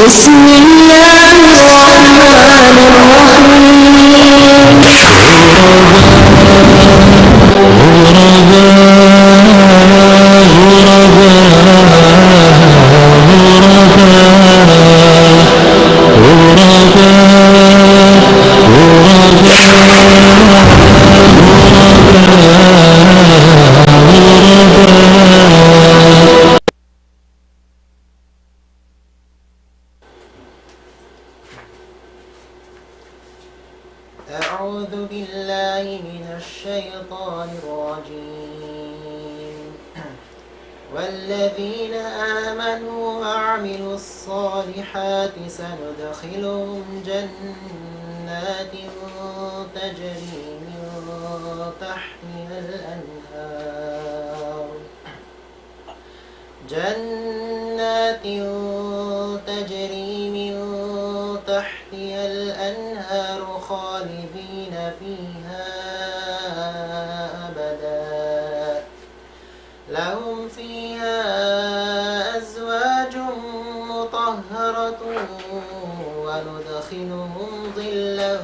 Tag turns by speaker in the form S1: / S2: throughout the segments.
S1: بسم الله الرحمن
S2: أعوذ بالله من الشيطان الرجيم والذين آمنوا وعملوا الصالحات سندخلهم جنات تجري من تحتها الأنهار جنات تجري من تحتها الأنهار خالدين فيها أبدا لهم فيها أزواج مطهرة وندخلهم ظلا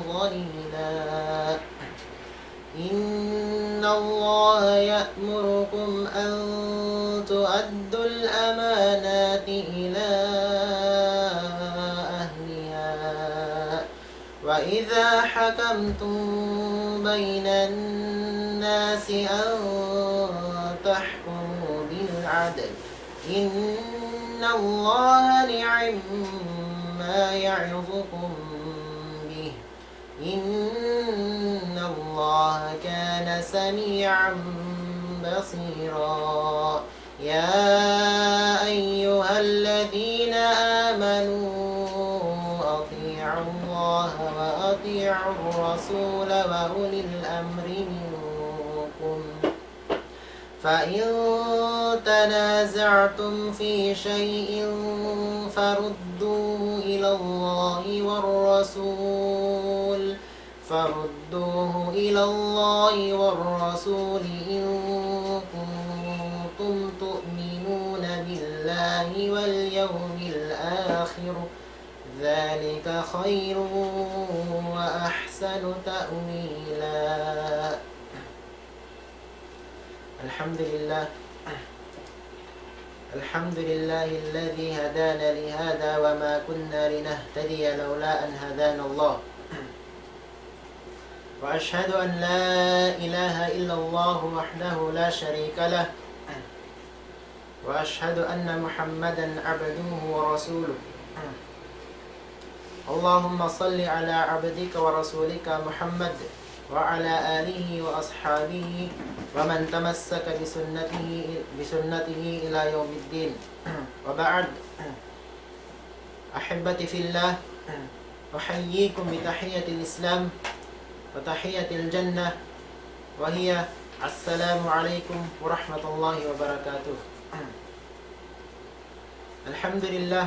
S2: ظليلا إن الله يأمركم أن تؤدوا الأمانات إلى أهلها وإذا حكمتم بين الناس أن تحكموا بالعدل إن الله نعم ما يعظكم به إن الله كان سميعا بصيرا يا أيها الذين آمنوا أطيعوا الله وأطيعوا الرسول وأولي الأمر منكم فإن تنازعتم في شيء فردوه إلى الله والرسول إن كنتم تؤمنون بالله واليوم الآخر ذلك خير وأحسن تأويلا الحمد لله الذي هدانا لهذا وما كنا لنهتدي لولا أن هدانا الله وأشهد أن لا إله إلا الله وحده لا شريك له وأشهد أن محمدا عبده ورسوله اللهم صل على عبدك ورسولك محمد وعلى آله وأصحابه ومن تمسك بسنته إلى يوم الدين وبعد أحبتي في الله أحييكم بتحية الإسلام وتحية الجنة وهي السلام عليكم ورحمة الله وبركاته الحمد لله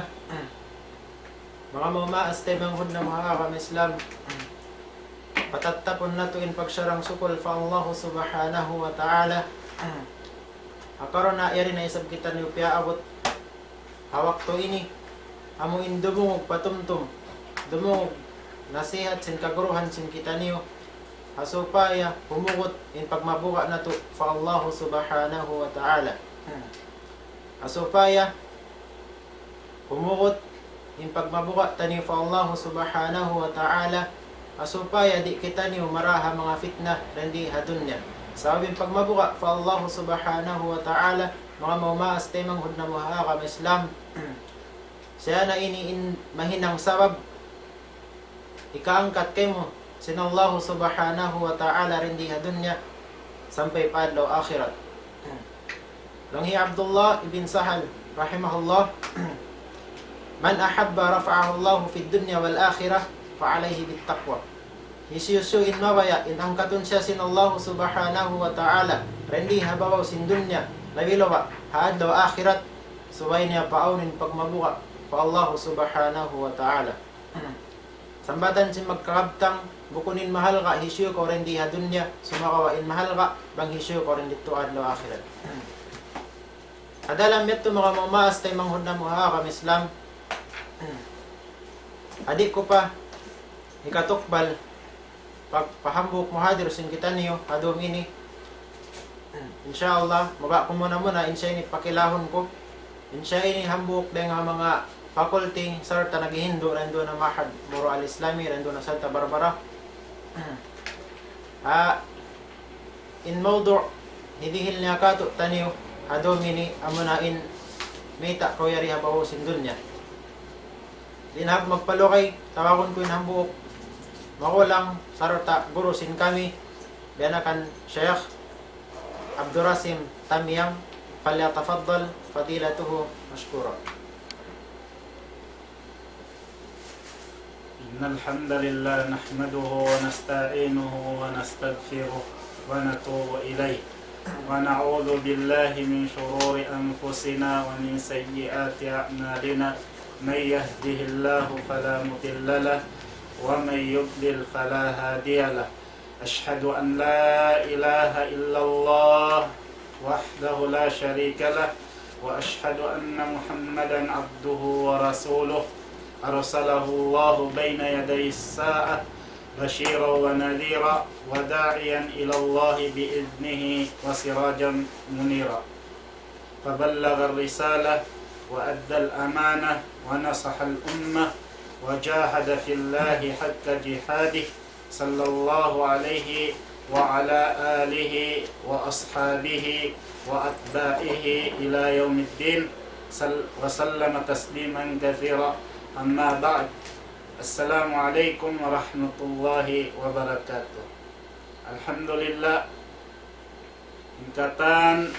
S2: mga mamaas tayo manghud na mga Islam patattapon nato in pagsarang sukol fa Allah subhanahu wa ta'ala akaron na yari na isab kita ni upya abot hawak to ini amo indumong patumtum dumong nasihat sin kaguruhan sin kita niyo asupaya humugot in pagmabuka nato fa Allah subhanahu wa ta'ala asupaya humugot in pagmabuka tani fa Allah subhanahu wa ta'ala asupaya di kita niyo maraha mga fitnah rendi hadunya sabing pagmabuka fa Allah subhanahu wa ta'ala mga maumaas tayo manghud na mga Islam siya na ini mahinang sabab ikaangkat kay mo sin Allah subhanahu wa ta'ala rendi hadunya sampai padlaw akhirat langhi Abdullah ibn Sahal rahimahullah man ahabba rafa'ahu Allah fi dunya wal akhirah fa alayhi bit taqwa Yesus-in mawaya inangkatun siya sin Allah subhanahu wa ta'ala rendi habaw sin dunya labilawa haadlaw akhirat suway niya paawnin pagmabuka fa Allah subhanahu wa ta'ala sambatan sin magkakabtang bukunin mahal ka hisyo ko rendi ha dunya sumakawain mahal ka bang hisyo ko rendi tuad law akhirat Adalam yato mga mamaas tay manghud na mo ha kami Islam. Adik ko pa ikatukbal pagpahambok mo hadir sin kita niyo adum ini. Insyaallah maba ko muna insya ini pakilahon ko. Insya ini hambok dahil nga mga faculty sarta naghihindo rando na Mahad Muro al-Islami rando na Santa Barbara. In mawdu' hidihil niya kato taniyo adomini amunain mita ko yari habaw sin dunya. Dinhab magpalokay tawakon ko in hambok makulang sarta guru sin kami bianakan Syekh Abdurasim Tamiyang falyatafaddal fadilatuhu mashkura.
S3: إن الحمد لله نحمده ونستعينه ونستغفره ونتوب إليه ونعوذ بالله من شرور أنفسنا ومن سيئات أعمالنا من يهده الله فلا مضل له ومن يضلل فلا هادي له أشهد أن لا إله إلا الله وحده لا شريك له وأشهد أن محمدا عبده ورسوله أرسله الله بين يدي الساعة بشيرا ونذيرا وداعيا إلى الله بإذنه وسراجا منيرا فبلغ الرسالة وأدى الأمانة ونصح الأمة وجاهد في الله حق جهاده صلى الله عليه وعلى آله وأصحابه وأتباعه إلى يوم الدين وسلم تسليما كثيرا أما بعد السلام عليكم ورحمة الله وبركاته. Alhamdulillah ingkatan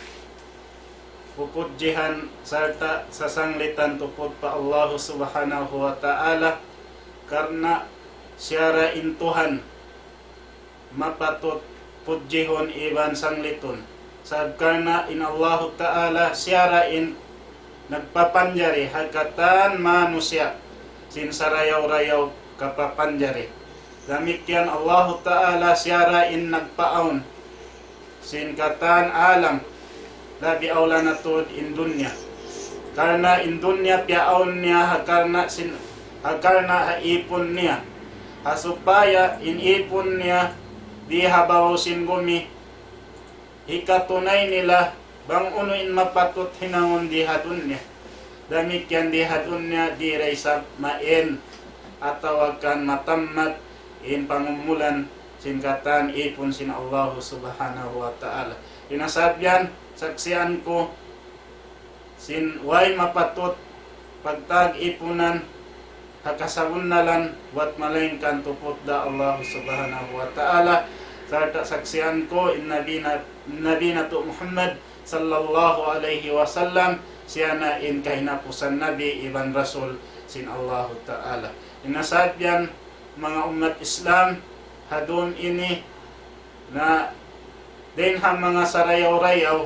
S3: pupudjihan serta sasanglitan tupud pa Allah subhanahu wa ta'ala karena syara intuhan mapatut pudjihon iban sanglitun sab karena in Allah ta'ala syara in nagpapanjari hagatan manusia sin sarayaw-rayaw kapapanjari. Demikian Allah Ta'ala syara in nagpaon sin katan alam labi aula natud in dunya. Karena in dunya piaon niya karena haipon niya. Hasupaya in ipon niya di habaw sin gumi ikatunay nila bang uno in mapatut hinangon di hadunya. Demikian di hadunya di raisab main atau akan matammat in pangumulan singkatan ipon sin Allah subhanahu wa ta'ala. Inasabyan saksian ko sin way mapatut pagtag ipunan hakasabunalan wat malengkan tuput da Allah subhanahu wa ta'ala. Sarta saksian ko in nabi na tu Muhammad sallallahu alaihi wasallam siyana in kahinapusan nabi iban rasul sin Allah ta'ala. Inasabyan mga umat Islam hadun ini na dinham mga sarayaw-rayaw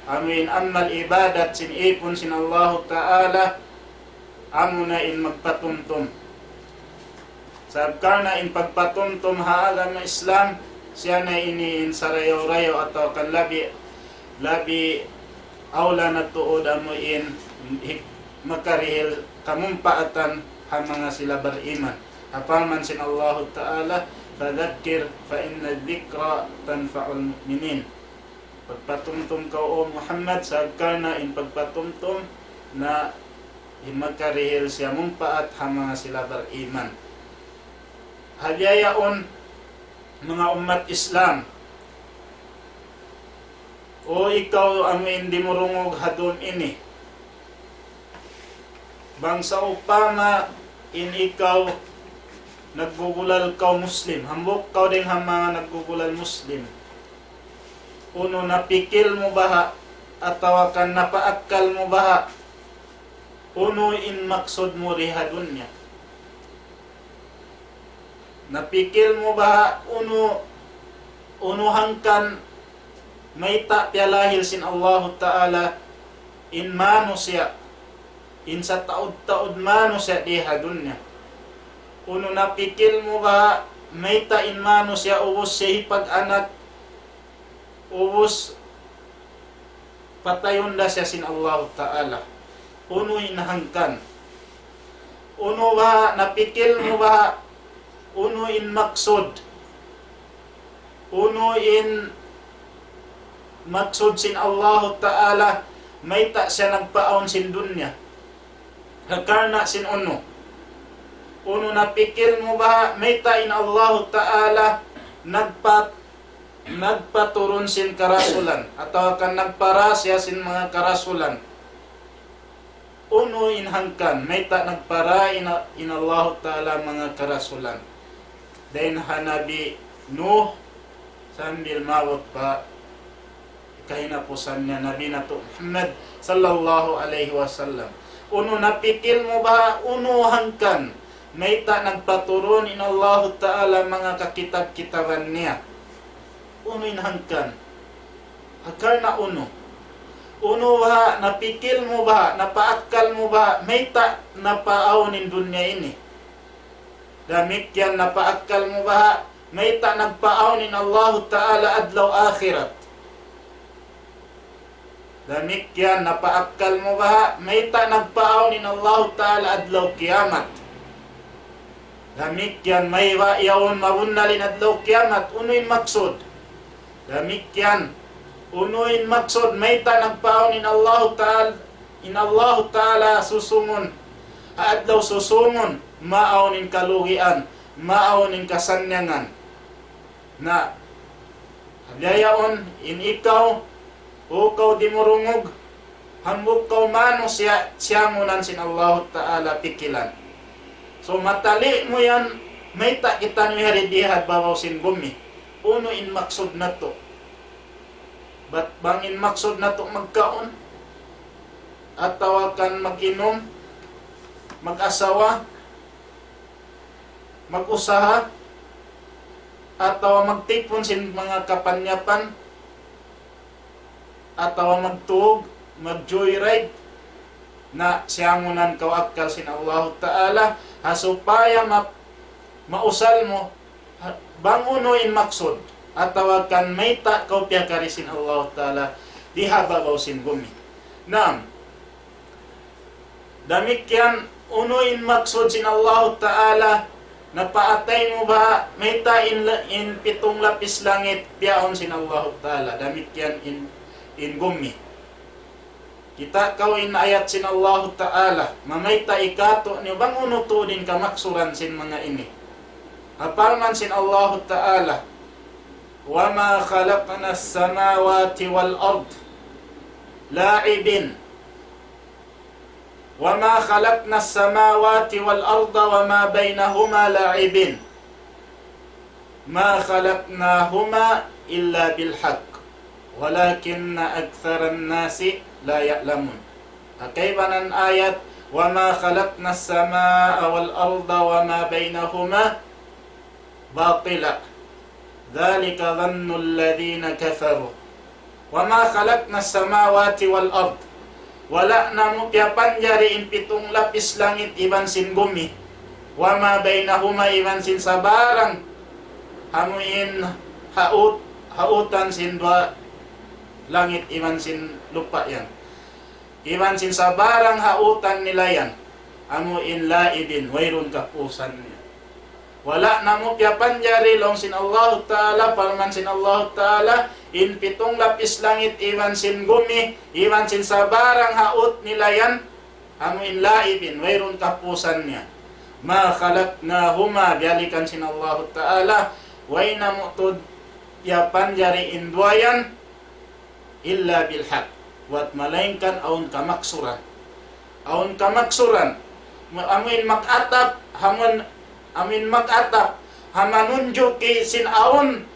S3: amin amal ibadat sin ipon sin Allah ta'ala amo na in magpatumtum sab karna in pagpatumtum haalam na Islam siya na ini in sarayaw-rayaw atau kan labi awla na tuod amo in makarihil kamumpaatan ha mga sila bariman apaman sin Allah ta'ala fadhakkir fa inna dhikra tanfa'ul mu'minin. Pagpatumtum ka o Muhammad sa karna in pagpatumtum na makarihil siya mumpaat ha mga sila bariman. Hadyayaon mga umat Islam o ikaw ang hindi morungog hadun ini bangsa upama in ikaw naggugulal kaw Muslim hambok kaw din ang mga naggugulal Muslim uno napikil mo baha atawa kan napaakal mo baha uno in maksud mo rihadun niya napikil mo baha uno hangkan may pialahil sin Allah ta'ala in mano siya in sa taod-taod mano siya diha dunya uno napikil mo ba may in mano siya uwos siya ipag-anak uwos patayon da siya sin Allah Ta'ala. Uno inahangkan. Uno ba napikil mo ba? Uno in maksud. Uno in maksud sin Allah Ta'ala. May ta siya nagpaon sin dunya. Hakarna sin uno. Uno napikil mo ba? May ta in Allah Ta'ala nagpaturon sin karasulan atau kan nagparasya sin mga karasulan. Uno inhangkan may ta nagpara in Allah Ta'ala mga karasulan. Then hanabi Nuh sambil mawat pa kahinapusan niya Nabi na to Muhammad sallallahu alaihi wasallam. Uno napikil mo ba? Uno hangkan may ta nagpaturon in Allah Ta'ala mga kakitab-kitaban niya. Uno inhangkan. Hakar na uno. Uno ba, napikil mo ba, napaakal mo ba, may ta napaaonin dunya ini. Damit yan napaakal mo ba, may ta nagpaaonin Allah Ta'ala adlaw akhirat. Damit yan napaakal mo ba, may ta nagpaaonin Allah Ta'ala adlaw kiamat. Damit yan may yaon mawunalin adlaw kiamat, uno'y maksud. Demikian unuin maksud may ta nagpaon in Allah Ta'ala susungon adlaw susungon maaonin kaluhian maaonin kasanyangan na hadayaon in ikaw o kaw di morungog hambog kaw mano siyangunan sin Allah Ta'ala pikilan. So matali mo yan may ta kita ni haridihad babaw sin bumi. Uno in maksud na to. Ba't bang in maksud na to magkaon? At tawakan mag-inom? Mag-asawa? Mag-usaha? At magtipon sin mga kapanyapan? At magtuog? Mag-joyride? Na siyangunan kaw akal sin Allah Ta'ala hasupaya mausal mo bang uno in maksud at tawakan may ta kau piyakarisin Allah Ta'ala dihababaw sin bumi. Naam. Damikian uno in maksud sin Allah Ta'ala napaatay mo ba may ta in pitong lapis langit piyaon sin Allah Ta'ala. Damikian in bumi. Kita kau in ayat sin Allah Ta'ala mamay ta ikato niyo bang uno to din kamaksuran sin mga ini. Apalman sin Allah Ta'ala wa ma khalaqna as-samawati wal ard la'ibin wa ma khalaqna as-samawati wal arda wa ma bainahuma la'ibin ma khalaqnahuma illa bil haqq walakinna aktharan nasi la ya'lamun. Kayfanan ayat wa ma khalaqna as-samaa wal arda wa ma bainahuma batila dhalika dhannu alladhina kafaru wa ma khalaqna as-samawati wal ard wala namo piapan jari in pitong lapis langit iban sin bumi wa ma bainahuma iban sin sabarang hamuin hautan sin dua langit iban sin lupa yan iban sin sabarang hautan nila yan hamuin laibin wairun kapusan niya. Wala namo piapan jari long sin Allah Ta'ala palman sin Allah Ta'ala in pitong lapis langit iwan sin gumi iwan sin sabarang haut nila yan amuin laibin wairun kapusan niya ma khalaqnahuma bialikan sin Allah Ta'ala way namo to piapan jari in duayan illa bilhaq wat malainkan aun kamaksuran amuin makatap hamon amin mag-atap hamanunjo ki sin aun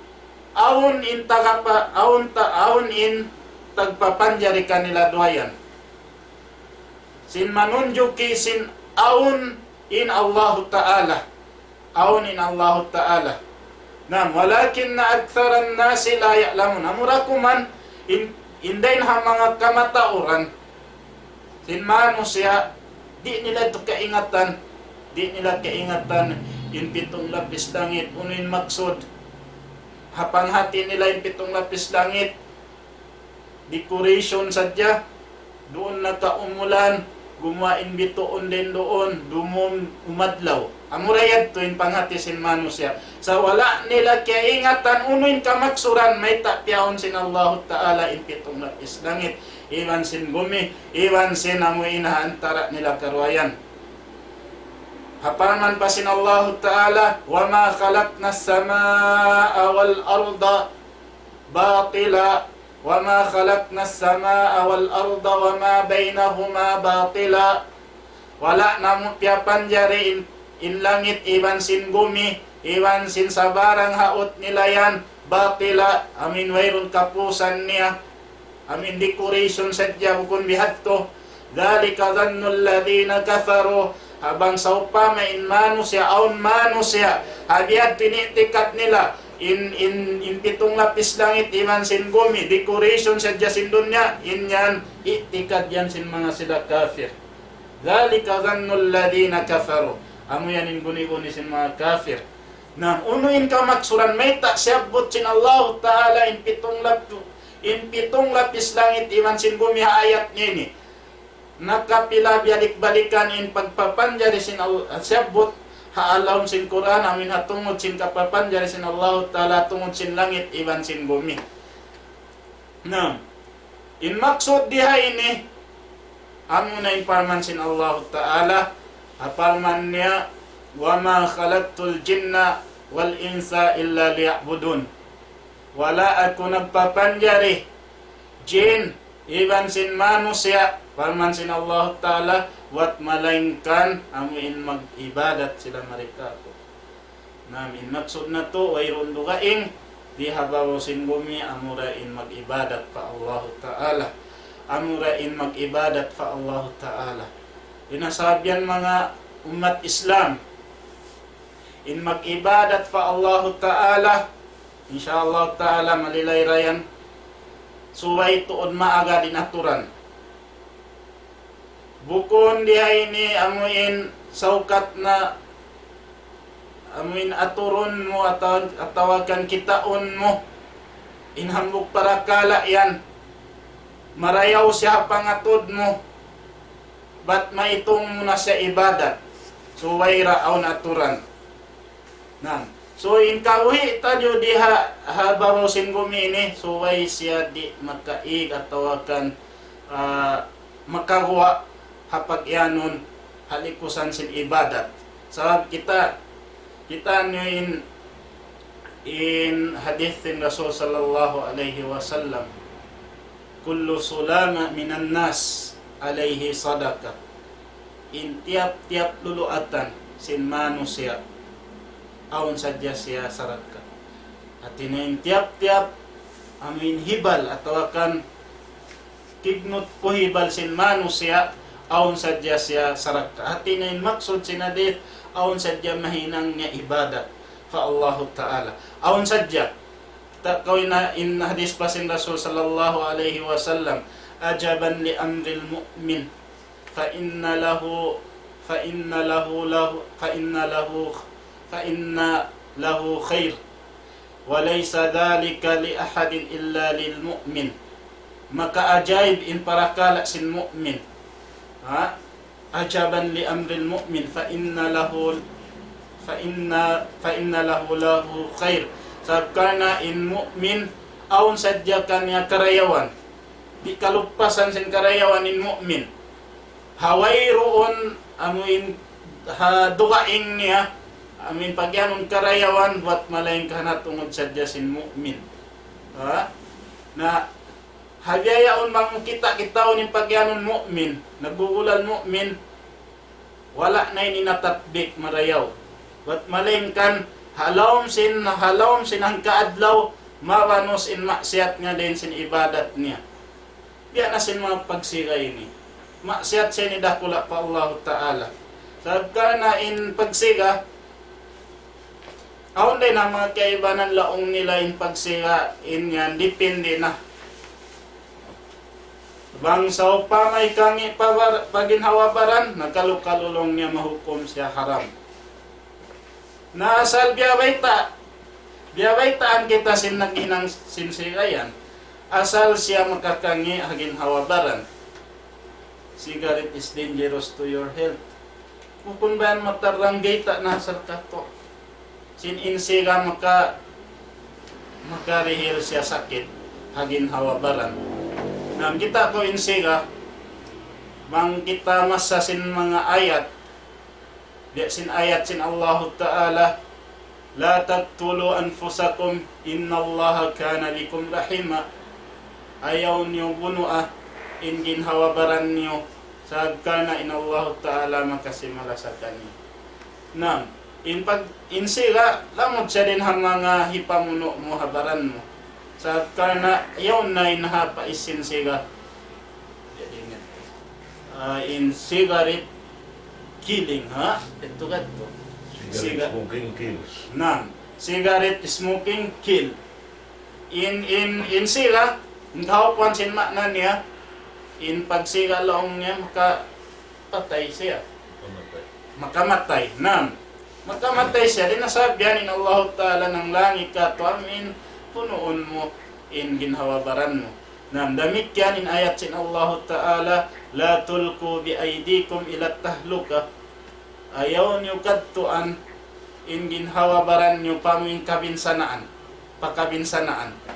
S3: in tagapa aun in tagpapanjari kanila duayan sin manunjo ki sin aun in Allah Ta'ala aun in Allah Ta'ala nam walakin na aktharan nasi la ya'lamun amurakuman indain ha mga kamatauran sin manusia di nila ito kaingatan yung pitong lapis langit unin maksud hapanghati nila yung pitong lapis langit decoration sadya, doon nakaumulan, gumain bituon din doon, dumum umadlaw. Amurayad to in pangatisin mano siya. Sa wala nila kaya ingatan, unuin kamaksuran, may tapyaon sin Allah Ta'ala in pitong lapis langit. Iwan sin bumi, iwan sin amoy inaantara nila karwayan. Hapaman pa sin Allah Ta'ala, wa ma khalaqna as-samaa wal arda batila, wa ma khalaqna as-samaa wal arda wa ma bainahuma batila. Wala namo piapan jari in langit, iwan sin gumi, iwan sin sabarang haot nila yan, batila, amin wayron kapusan niya, amin decoration sadya bukun bihatto. Dhalika dhannul ladhina kafaru, habang sa upama in mano siya, aun mano siya, habiad pinitikat nila, in pitong lapis langit, iwan sin gumi, decoration sadya sin dunya, in yan, itikat yan sin mga sila kafir. Dhalika dhannul ladhina kafaru, amo yan in guni-guni sin mga kafir. Na unuin ka maksuran, may ta siyabot sin Allah Ta'ala in pitong lapis langit, iwan sin gumi ayat niya ni. Nakapila balik-balikan in pagpapanjari sin Allah, siyabot haalawm sin Quran, amin hatungod sin kapapanjari sin Allah Ta'ala, tungod sin langit, iwan sin gumi. Na in maksud diha ini, amo na imparman sin Allah Ta'ala, aparman niya, wa ma khalaqtul jinna wal insa illa liya'budun. Wala ako nagpapanjari jin, iban sin manusia, parman sin Allah Ta'ala, wat malainkan amin mag-ibadat sila mereka ko. Namin maksud na to, wayron dugaing, di habaw sin gumi, amurain mag-ibadat pa Allah Ta'ala. Amurain mag-ibadat pa Allah Ta'ala. Inasabyan mga umat Islam, in mag-ibadat pa Allah Ta'ala, insyaAllah Ta'ala malilayrayan, suway tuod maaga din aturan. Bukon diha ini amuin saukat na, amuin aturon mo atawakan kitaon mo, inhambuk para kala yan, marayaw siya pangatod mo, ba't maitong muna sa ibadat? So, wayra aw naturan. Nang. So, in kawi, tayo diha habaro sin gumini, so way siya di makaig at tawakan makawa hapag yanon halikusan sin ibadat. Sa kita nyo in hadith din Rasul sallallahu alaihi wasallam, kullu sulama minan nas alaihi sadaka, in tiap-tiap luluatan sin manusia aun sadya siya saraka. At in tiap-tiap amin hibal atau akan kignot po hibal sin manusia aun sadya siya saraka. At in maksud sin hadith aun sadya mahinang niya ibadat fa Allah Ta'ala. Aun sadya kawin na in hadis pa sin Rasul sallallahu alaihi wasallam, ajaban li amril mu'min fa inna lahu khair wa laysa dhalika li ahadin illa lil mu'min. Maka ajaib in parakala sin mu'min, ajaban li amril mu'min fa inna lahu khair. Sabkana in mu'min aun sadya kanya karayawan, di kalupasan sin karayawan in mu'min. Hawayroon amuin dugaing niya, amin pagyanon karayawan, wat malaing kanatungod sadya sin mu'min. Na habiyayaon mang kita-kitaon yung pagyanon mu'min, nagugulan mu'min, wala na inatatbik marayaw. Wat malaing kan halawm sin ang kaadlaw, mawanos in maksiat nga din sin ibadat niya. Diyan na sin mga pagsiga ini. Maksiat siya ni dakula pa Allah Ta'ala. Sabka na in pagsiga, aon din ang mga kaibanan laong nila in pagsiga, in yan, dipindi na. Bang sa upamay kangi paginhawabaran, nagkalukalulong niya mahukom siya haram. Nasal biyawaytaan kita sin naginang sinsigayan. asal siya makakangi hagin hawabaran. Cigarette is dangerous to your health. Kung ba mataranggay ta na sa kato, sininsiga makarihil siya sakit hagin hawabaran. Nam kita ko insiga bang kita masasin mga ayat di sin ayat sin Allah Ta'ala, la taqtulu anfusakum innallaha kana bikum rahima. Ayaw niyo bunua in ginhawabaran niyo sa kana in Allah Ta'ala makasimala sa kani. Nam in pag insiga lamod siya din ang mga hipamuno mo habaran mo sa kana ayaw na inahapaisin siga in cigarette killing, ha? Ito gato.
S4: Cigarette smoking kills.
S3: Cigarette smoking kill. In siga, ngaw kwansin makna niya, in pagsiga laong niya, makapatay siya. Makamatay. Makamatay siya. Din nasabihan in Allah Ta'ala ng langit ka, amin, punuon mo, in ginhawabaran mo. Damit yan in ayat sin Allah Ta'ala, la tulku bi aydikum ila tahluka. Ayaw niyo kadtuan in ginhawabaran niyo paming pakabinsanaan.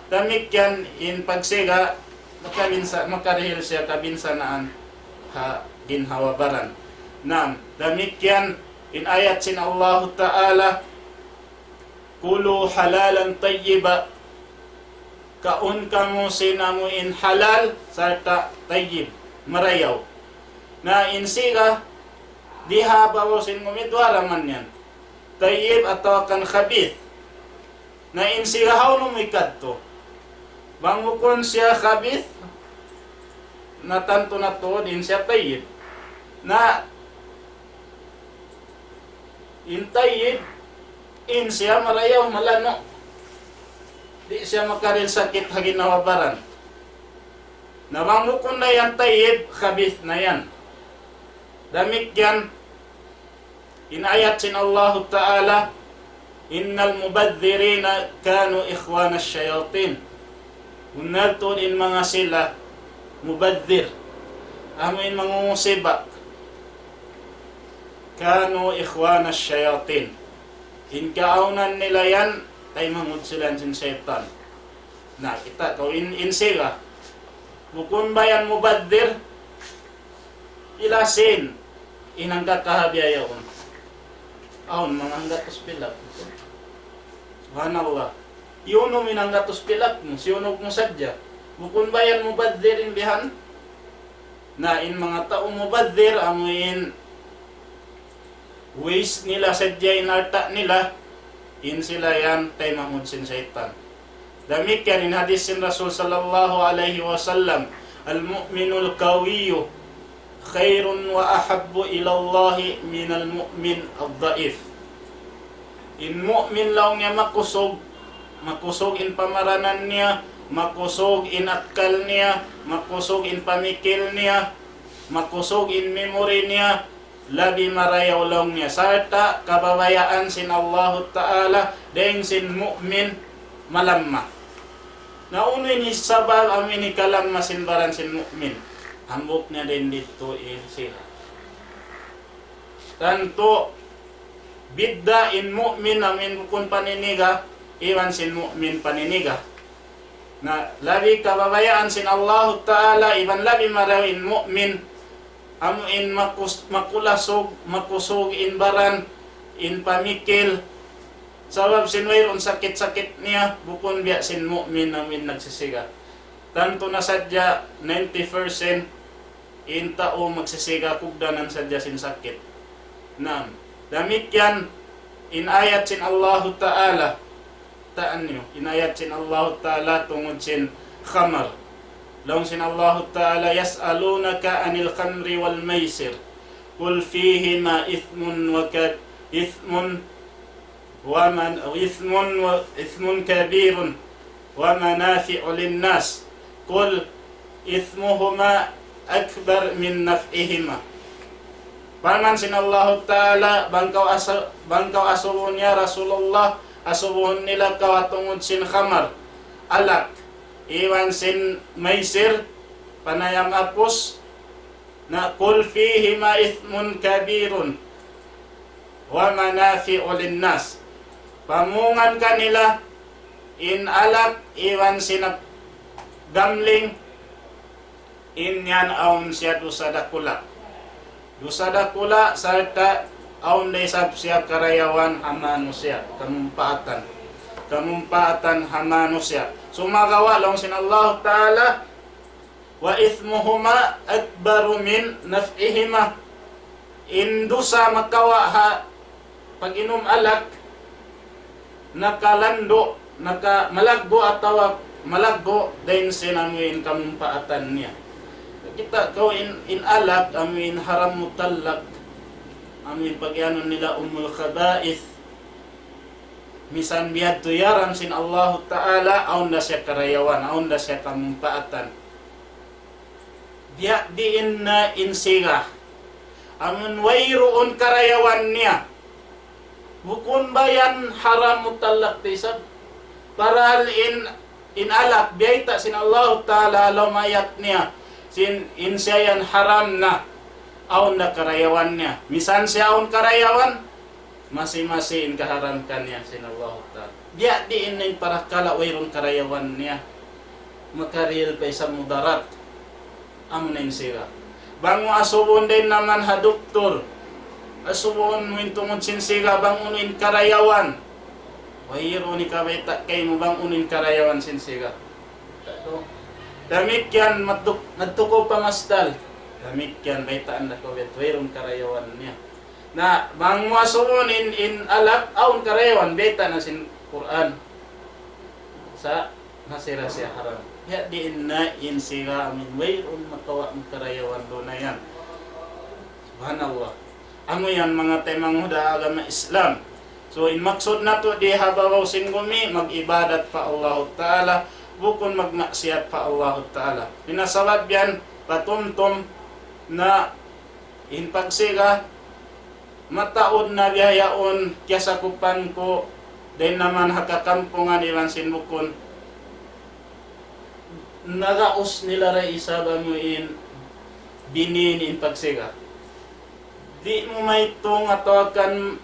S3: Damit yan in pagsiga makarihil siya kabinsanaan ha ginhawabaran. Damit yan in ayat sin Allah Ta'ala, kulu halalan tayyiba. Kaun kamu sinamu in halal sarta tayyib marayaw na insiga diha bawasin mo midwara man yan tayyib atau kan khabith na insiga how no may kadto bangukon siya khabith na tanto na to din siya tayyib na in tayyib in siya marayaw malano di siya makaril sakit hagin nawabaran. Namamukon na yan tayyib, khabith na yan. Damit yan, inayat sin Allah Ta'ala, innal mubadhirina kanu ikhwana syayatin. Unaltun in mga sila, mubadhir, amin mangungusibak, kanu ikhwana syayatin. In kaunan nila yan, tay mangud sila sin setan. Na kita ko in sila bukun bayan mubaddir ilasin inangga kahabiyayon aun mananggatos pilak subhanallah yuno minanggatos pilak mo siunog mo sadya bukun bayan mubaddir in bihan na in mga tao mubaddir amuin waste nila sadya inarta nila in sila yan tay mamud sin syaitan. Damit yan in hadis sin Rasul sallallahu alaihi wasallam, al-mu'minul qawiyyu khairun wa ahabbu ila Allah min al-mu'min ad-da'if. In mu'min law niya makusog in pamaranan niya, makusog in akal niya, makusog in pamikil niya, makusog in memory niya, labi marayaw lang niya. Sarta kababayaan sin Allah Ta'ala deng sin mu'min malamma. Naunoy ni sabab amin ni kalamma sin baran sin mu'min. Hambok niya din dito sila. Tanto bidda in mu'min amin bukun paniniga, iwan sin mu'min paniniga. Na labi kababayaan sin Allah Ta'ala, iwan labi marayaw in mu'min amuin makusog in baran in pamikil sabab sin mayroon sakit-sakit niya bukon biya sin mu'min namin nagsisiga tanto na sadya 90% in tao magsisiga kugdanan sadya sin sakit damit yan in ayat sin Allah Ta'ala in ayat sin Allah Ta'ala tungod sin khamar. Laung sin Allah Ta'ala, yas'alunaka anil khamri wal maisir. Qul fihima ithmun kabirun wa manafi'u linnas. Qul ithmuhuma akbar min naf'ihima. Paman sin Allah Ta'ala, bangkaw asubuhon niya Rasulullah, asubuhon nila kawatungod sin khamar, alak. iwan sin maisir, panayam apus, na kul fihima ithmun kabirun wa manafi'u linnas. Pamungan kanila in alak iwan sinap gamling inyan aun siya dusadakula. Dusadakula sarta aun desab siya karayawan hamano siya kamumpaatan. Kamumpaatan hamano siya. Sumagawa lang sin Allah Ta'ala wa ithmuhuma akbaru min naf'ihima. Indusa makawa ha pag inom alak nakalando, malagbo atawa malagbo din sinamuin kamumpaatan niya. Kita ko in alak amuin haram mutalak amuin pagyanon nila umul khaba'ith misan biyad tuyaran sin Allah Ta'ala aun na siya karayawan, aun na siya kamumpaatan. Dia diin na insiga amun wayroon karayawan niya bukun bayan haram mutalak tisab paral in alak biyayta sin Allah Ta'ala lumayat niya sin insayan haram na aun na karayawan niya. Misan siya aun karayawan masing-masing kaharam kanya sin Allah Ta'ala. Dia diin na para kala wayron karayawan niya makaril pa isang mudarat amunin sira. Bango asubon din naman ha doktor asubon wintungod sinsiga bangunin karayawan. Wayro ni kabeta kay mo bangunin karayawan sinsiga. Damit yan madtuko pamastal. Damit yan baitaan na kawet wayrong karayawan niya. Na bang asubon in alak aun karayawan beta na sin Quran. Sa nasira siya haram. Ya diin na insiga amin wayrong makawa ng karayawan do na yan. Subhanallah. Ano yan mga temang huda agama Islam. So in maksud na to di habawaw singgumi mag-ibadat pa Allah Ta'ala bukon magmaksiyat pa Allah Ta'ala. Pinasabab yan patumtum na in pagsiga mataod na biyayaon kiyasakupan ko din naman hakakampungan iwan sinbukon nagaos nila ray isaba mo in binin in pagsiga. Di mo may itong atawakan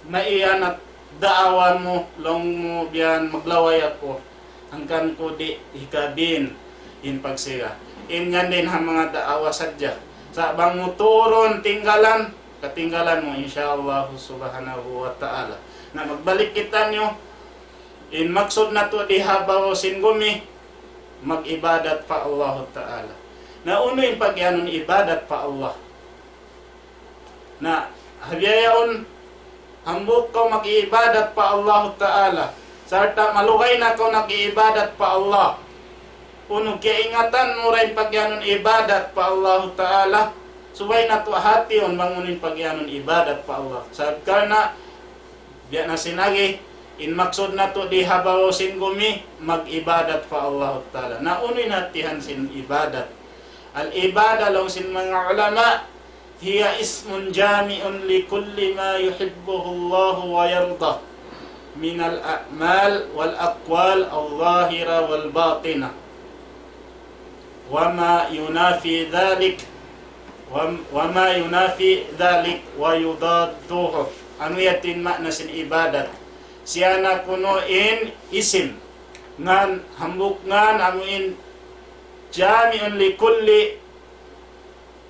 S3: maiyan at daawan mo lang mo biyan maglaway ako hangkan ko di hikabin in pagsiga. Inyan din ang mga daawa sadya. Sa bang muturon tinggalan, katinggalan mo insyaallah subhanahu wa ta'ala. Na magbalik kita nyo, in maksud na to di habaw singgumi, mag-ibadat pa Allah Ta'ala. Na uno yung pagyanon ibadat pa Allah. Na habiyayon hambuk ko mag-iibadat pa Allah Ta'ala. Sarta malugay na ko nag-iibadat pa Allah. Puno kiingatan mo rin pagyanon ibadat pa Allah Ta'ala. Subay na to hati yun mangunin pagyanon ibadat pa Allah. Sa karna, biya na sinagi, in maksud na to di habaw singgumi, mag-ibadat pa Allah Ta'ala. Na unoy natihan sin ibadat. Al-ibada lang sin mga ulama, hiya ismun jami'un li kulli ma yuhibbuhu Allah wa yardah min al-a'mal wal aqwal al-zahira wal batina wa ma yunafi dhalik wa yudadduhu. Ano yatin makna sin ibadat siya na kuno in isim ngan hambuk ngan amuin jami'un li kulli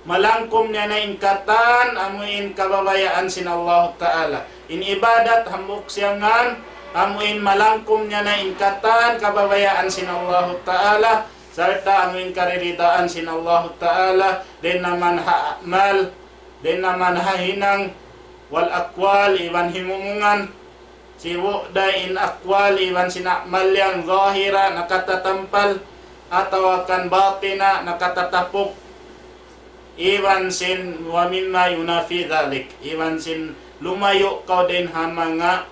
S3: malangkom niya na ingkatan amuin kababayaan sin Allah Ta'ala. In ibadat hambuk siya ngan amuin malangkom niya na ingkatan kababayaan sin Allah Ta'ala sarta amuin kariridaan sin Allah Ta'ala din naman ha'amal din naman hahinang wal akwal iwan himumungan siwo da in akwal iwan sinakmal yan zahira nakatatampal ataw kan batina nakatatapok iwan sin wa mimma yunafi dhalik iwan sin lumayo ka din ha mga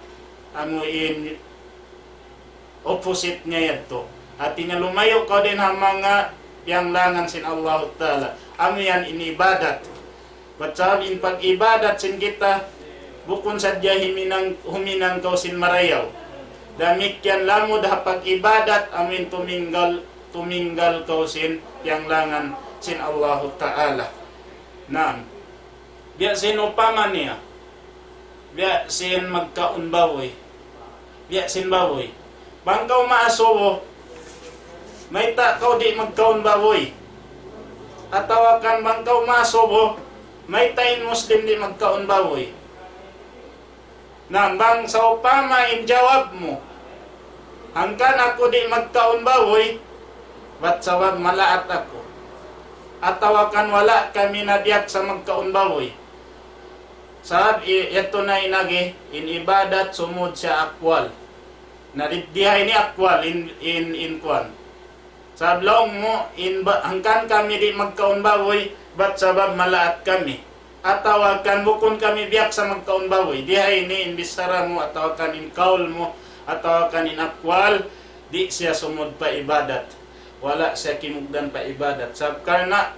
S3: amuin opposite niya yato at inya lumayo ka din ha mga yang langan sin Allah Ta'ala amo yan inibadat batsab in pag-ibadat sin kita bukon sadya huminang kau sin marayaw Damikyan lamod hapag ibadat amin tuminggal kausin yang langan sin Allah Ta'ala. Naam. Biya sin upama niya. Biya sin magkaon bawoy. Biya sin bawoy. Bangkaw maasowo, may takaw di magkaon bawoy. Atawakan bangkaw maasowo, may tayin Muslim di magkaon bawoy. Naam, bang sa upama injawab mo, hangkan ako di magkaon bawoy, ba't sawag malaat ako? Atawakan wala kami nadiyak sa magkaon bawoy. Sab, ito na inagi, in ibadat sumud siya akwal. Nariddihay ni akwal in kwan. Sablaong mo, hangkan kami di magkaon bawoy, ba't sabab malaat kami? Atawakan bukon kami biyak sa magkaon bawoy. Dihay ni in bisara mo, atawakan in kaul mo, atawakan in akwal, di siya sumud pa ibadat. Wala siya kimugdan pa ibadat. Sab karna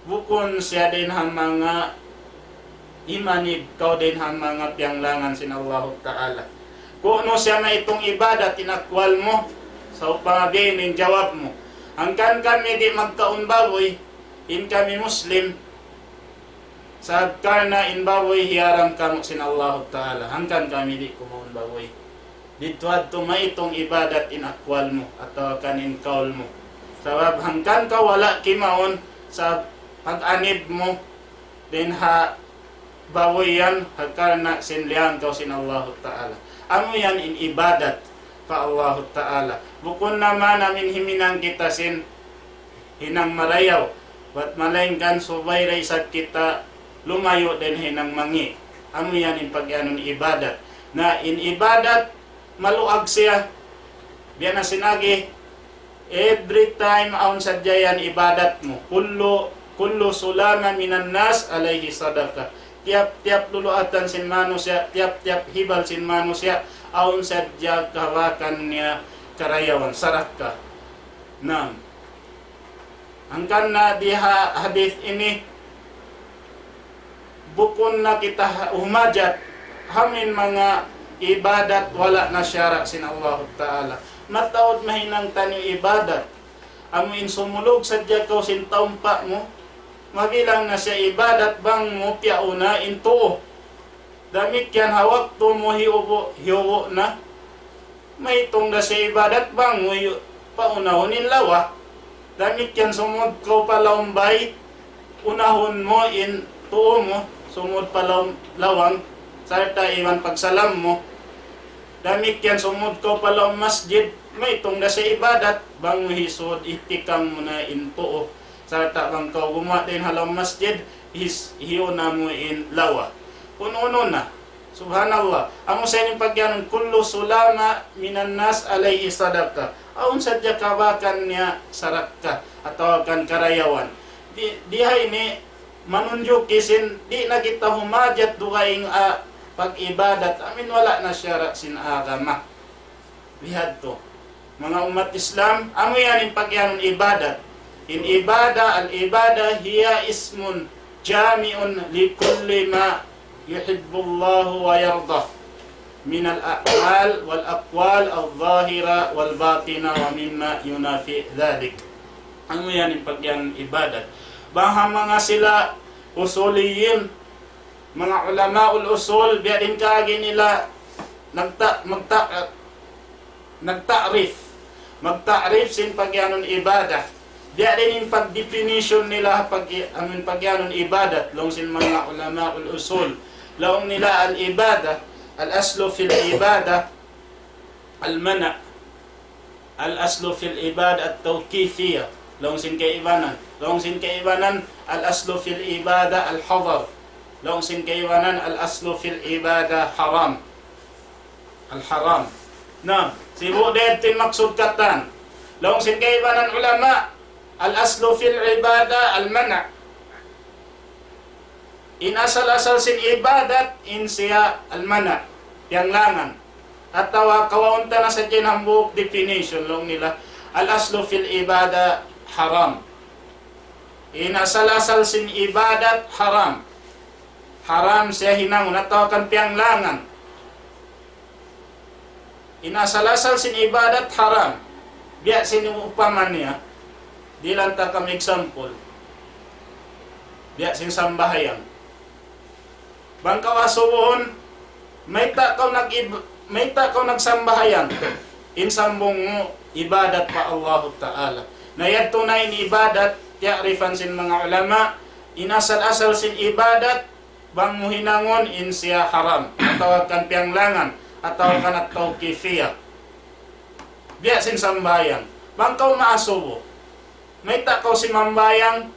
S3: bukon siya din ang mga imanib, kau din ang mga piyanglangan sin Allah Ta'ala. Kung ano siya na itong ibadat, tinakwal mo, sa upangabin, in jawab mo. Hangkan kami di magkaon bawoy, in kami Muslim, sa karna in bawoy, hiyaram kamo sin Allah Ta'ala. Hangkan kami di kumaon bawoy. Dito adto may itong ibadat inakwal mo atau kanin kaul mo. Sabab hangkan ka wala kimaon sa pag-anib mo din ha bawoy yan hagkarna sinlihan ka sin Allah Ta'ala. Amo yan in ibadat ka Allah Ta'ala. Bukon naman namin himinang kita sin hinang marayaw. Wat malaingkan subay raisat kita lumayo din hinang mangi. Amo yan in pagyanon ibadat. Na in ibadat maluag siya. Biya na sinagi, every time aun sadyayan ibadat mo. Kullu sulama minan nas alayhi sadaka. Tiap-tiap luluatan sin mano siya, tiap-tiap hibal sin mano siya, aun sadya kahawakan niya karayawan, saraka. Nam. Hangkan na diha hadith ini, bukon na kita humajat, hamin mga ibadat wala na syara sin Allah Ta'ala. Mataod mahinang tani ibadat. Amin sumulog sadya kaw sin taumpa mo. Mabilang na siya ibadat bang mo piauna intuo. Damit yan hawak to mo hiubo na. May itong na siya ibadat bang mo paunahonin lawa. Damit yan sumud kaw palaumbay. Unahon mo in tuo mo. Sumud palawang. Sarta iwan pagsalam mo. Damit yan sumud ko pala masjid. May itong na sa ibadat. Bang hisod itikam mo na in tuo. Sarta bang ka gumawa din halang masjid. Hiyo na mo in lawa. Uno na. Subhanallah. Amo sa inyong pagyanon. Kullu sulama minan nas alayhi sadaka. Aun sadya kawakan niya saraka. Atau kan karayawan. Dihay ni manunjuk kisin. Di na kita humajat dukaing pag-ibadat, amin wala na syara sin agama. Bihad to. Mga umat Islam, amo yan in pagyanon ibadat. In ibada, al-ibada hiya ismun jami'un li kulli ma yuhibbullahu wa yardah min al-a'mal wal aqwal al-zahira wal batina wa mimma yunafi dhalik. Amo yan in pagyanon ibadat. Bahang mga sila usuliyin, mga ulama usul biya din kaagi nila magta'rif sin pagyanon ibadah. Biya din in pag-definition nila pagyanon ibadat long sin mga ulama usul. Laong nila al-ibadah, al-aslu fil ibadah al-mana', al-aslu fil ibadah at-tawqifiyah. Long sin kaibanan al-aslu fil ibadah al-hadar. Long sin kaiwanan al-aslu fil ibadah haram. Al-haram. Na, sibu din maksud katan. Long sin kaiwanan ulama al-aslu fil ibadah al-mana'. In asal-asal sin ibadat in siya al-mana'. Yang langan. At tawa kawaunta na sa jinambuk definition long nila al-aslu fil ibadah haram. In asal-asal sin ibadat haram. Haram siya hinangon at tawakan piyang langan. inasal-asal sin ibadat haram. Biya sin upaman niya, di lang ta kam example. Biya sin sambahayang. Bangkaw asuhon, may ta kau nagsambahayang. Insambong mo ibadat pa Allah Ta'ala. Na yan tunay ni ibadat, tiarifan sin mga ulama, inasal-asal sin ibadat, bang muhinangon in siya haram. Atawag kan pianglangan, atawag kan at tawkifiyah. Biya sin sambayang. Bangkaw maasubo. May takaw si mambayang,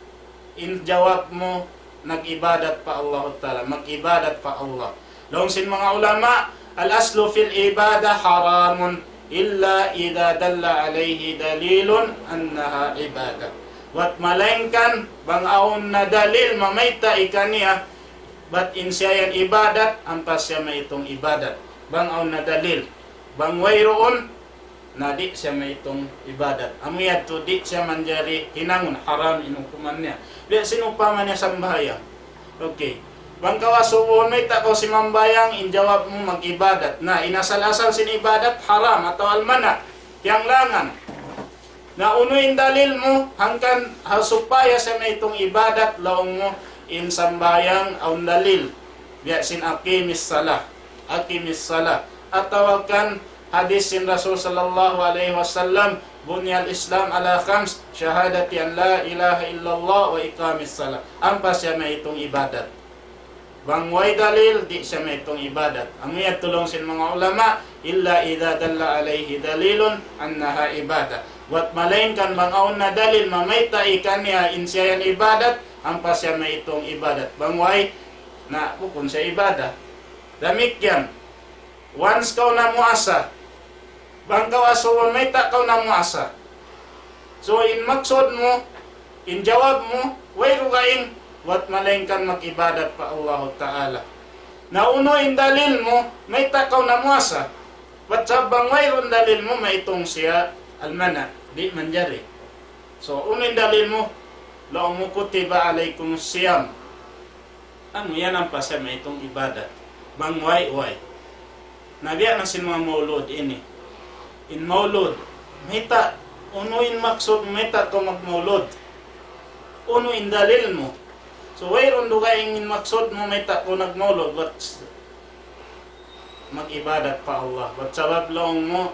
S3: in jawab mo, nag-ibadat pa Allah Ta'ala. Mag-ibadat pa Allah. Long sin mga ulama, al-aslu fil ibadah haramun illa idha dalla alayhi dalilun annaha ibadah. Wat malainkan bang aun na dalil mamayta ikaniya bat in siya yan ibadat ampas siya may itong ibadat. Bang aun na dalil bang wayroon na di siya may itong ibadat. Amiyad to di siya manjari hinangon haram inukuman niya. Di sinupaman niya sambahayang. Okay. Bang kawasuwon may takaw si mambayang injawab mo mag-ibadat na inasal-asal sin ibadat haram atau almana yang langan na unuin dalil mo hangkan supaya sa may itong ibadat laong mo in sambayang aun dalil biya sin aqimis salah atau kan hadis sin Rasul sallallahu alaihi wasallam bunyal Islam ala khams syahadati an la ilaha illallah wa iqamis salah ampas siya may itong ibadat. Bang way dalil, di siya may itong ibadat. Amiyat tulong sin mga ulama, illa idha dalla alayhi dalilun, annaha ibadah. Wat malain kan bang aun na dalil, mamayta ikan niya, in siya yan ibadat, ampas siya may itong ibadat. Bang way, na bukun siya ibadah. Damik yan. Once kau na muasa, bang kau asuwon, may ta kau na muasa. So in maksud mo, in jawab mo, way rugain, wat malainkan mag-ibadat pa Allah Ta'ala. Nauno in dalil mo, may takaw na muasa. Wat sabang mayroon dalil mo, may itong siya almana. Di manjari. So, uno in dalil mo, laong mo kutiba alaykum siyam. Ano yan ang pasya, may itong ibadat. Bang way. Nabiya na sin mga maulod ini. In maulod, may ta, uno in maksud, may ta ko magmaulod. Uno in dalil mo. So, wayron duga ingin maksud mo may tako nagmaulod, but mag-ibadat pa Allah. But sabab lang mo,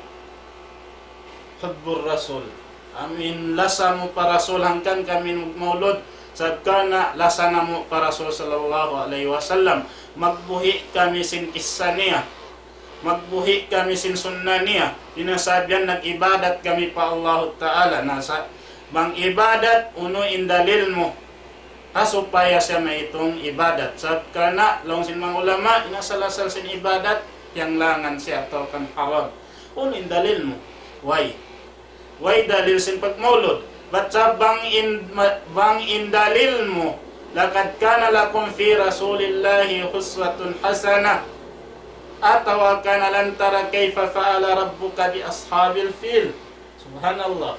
S3: hubbur Rasul. Amin, lasa mo pa Rasul hangkan kami magmaulod. Sabka na, lasa na mo pa Rasul sallallahu alaihi wasallam. Magbuhi kami sin kissa niya. Magbuhi kami sin sunnah niya. Dinasabyan, nag-ibadat kami pa Allah Ta'ala. Nasa, bang ibadat, uno in dalil mo. Supaya siya may itong ibadat. Sabka na, long sin mga ulama, inasalasal sin ibadat, yang langan siya atau kan haram. Unin dalil mo. Why dalil sin pagmaulod? Ba't sa bang in dalil mo, lakad kana lakum fi rasulillahi huswatun hasanah. Atawa kana lan tara kayfa fa'ala rabbuka bi ashabil fil. Subhanallah.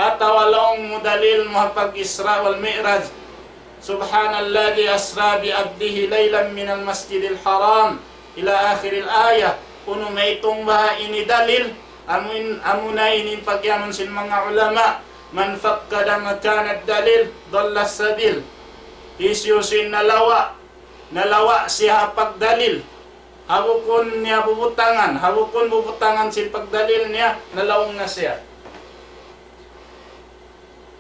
S3: Atawa long mo dalil mo pag-Isra wal Mi'raj. Subhanalladzi asra bi abdihi laylan minal masjidil haram ila akhiril ayah. Kuno may itong ba ini dalil amuna ini pagyaman sin mga ulama man fakkada makanad dalil dalla sabil. Isyusin nalawa siya pagdalil. Habukon niya bubutangan sin pagdalil niya nalawong na siya.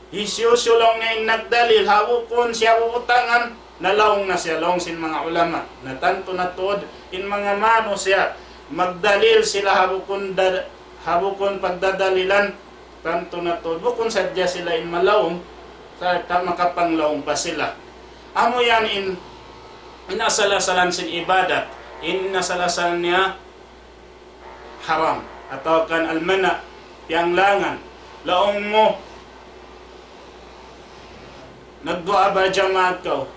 S3: Isyusulong na nagdalil, habukon siya bubutangan, nalawong na siya, long sin mga ulama. Natanto na tuod, in mga mano siya, magdalil sila habukon pagdadalilan, tanto na tuod. Bukon sadya sila in malawong, sa makapanglawong pa sila. Amo yan inasalasalan sin ibadat, inasalasalan niya haram, atau kan almana, pianglangan, laong mo, nagdua ba jamaat ka?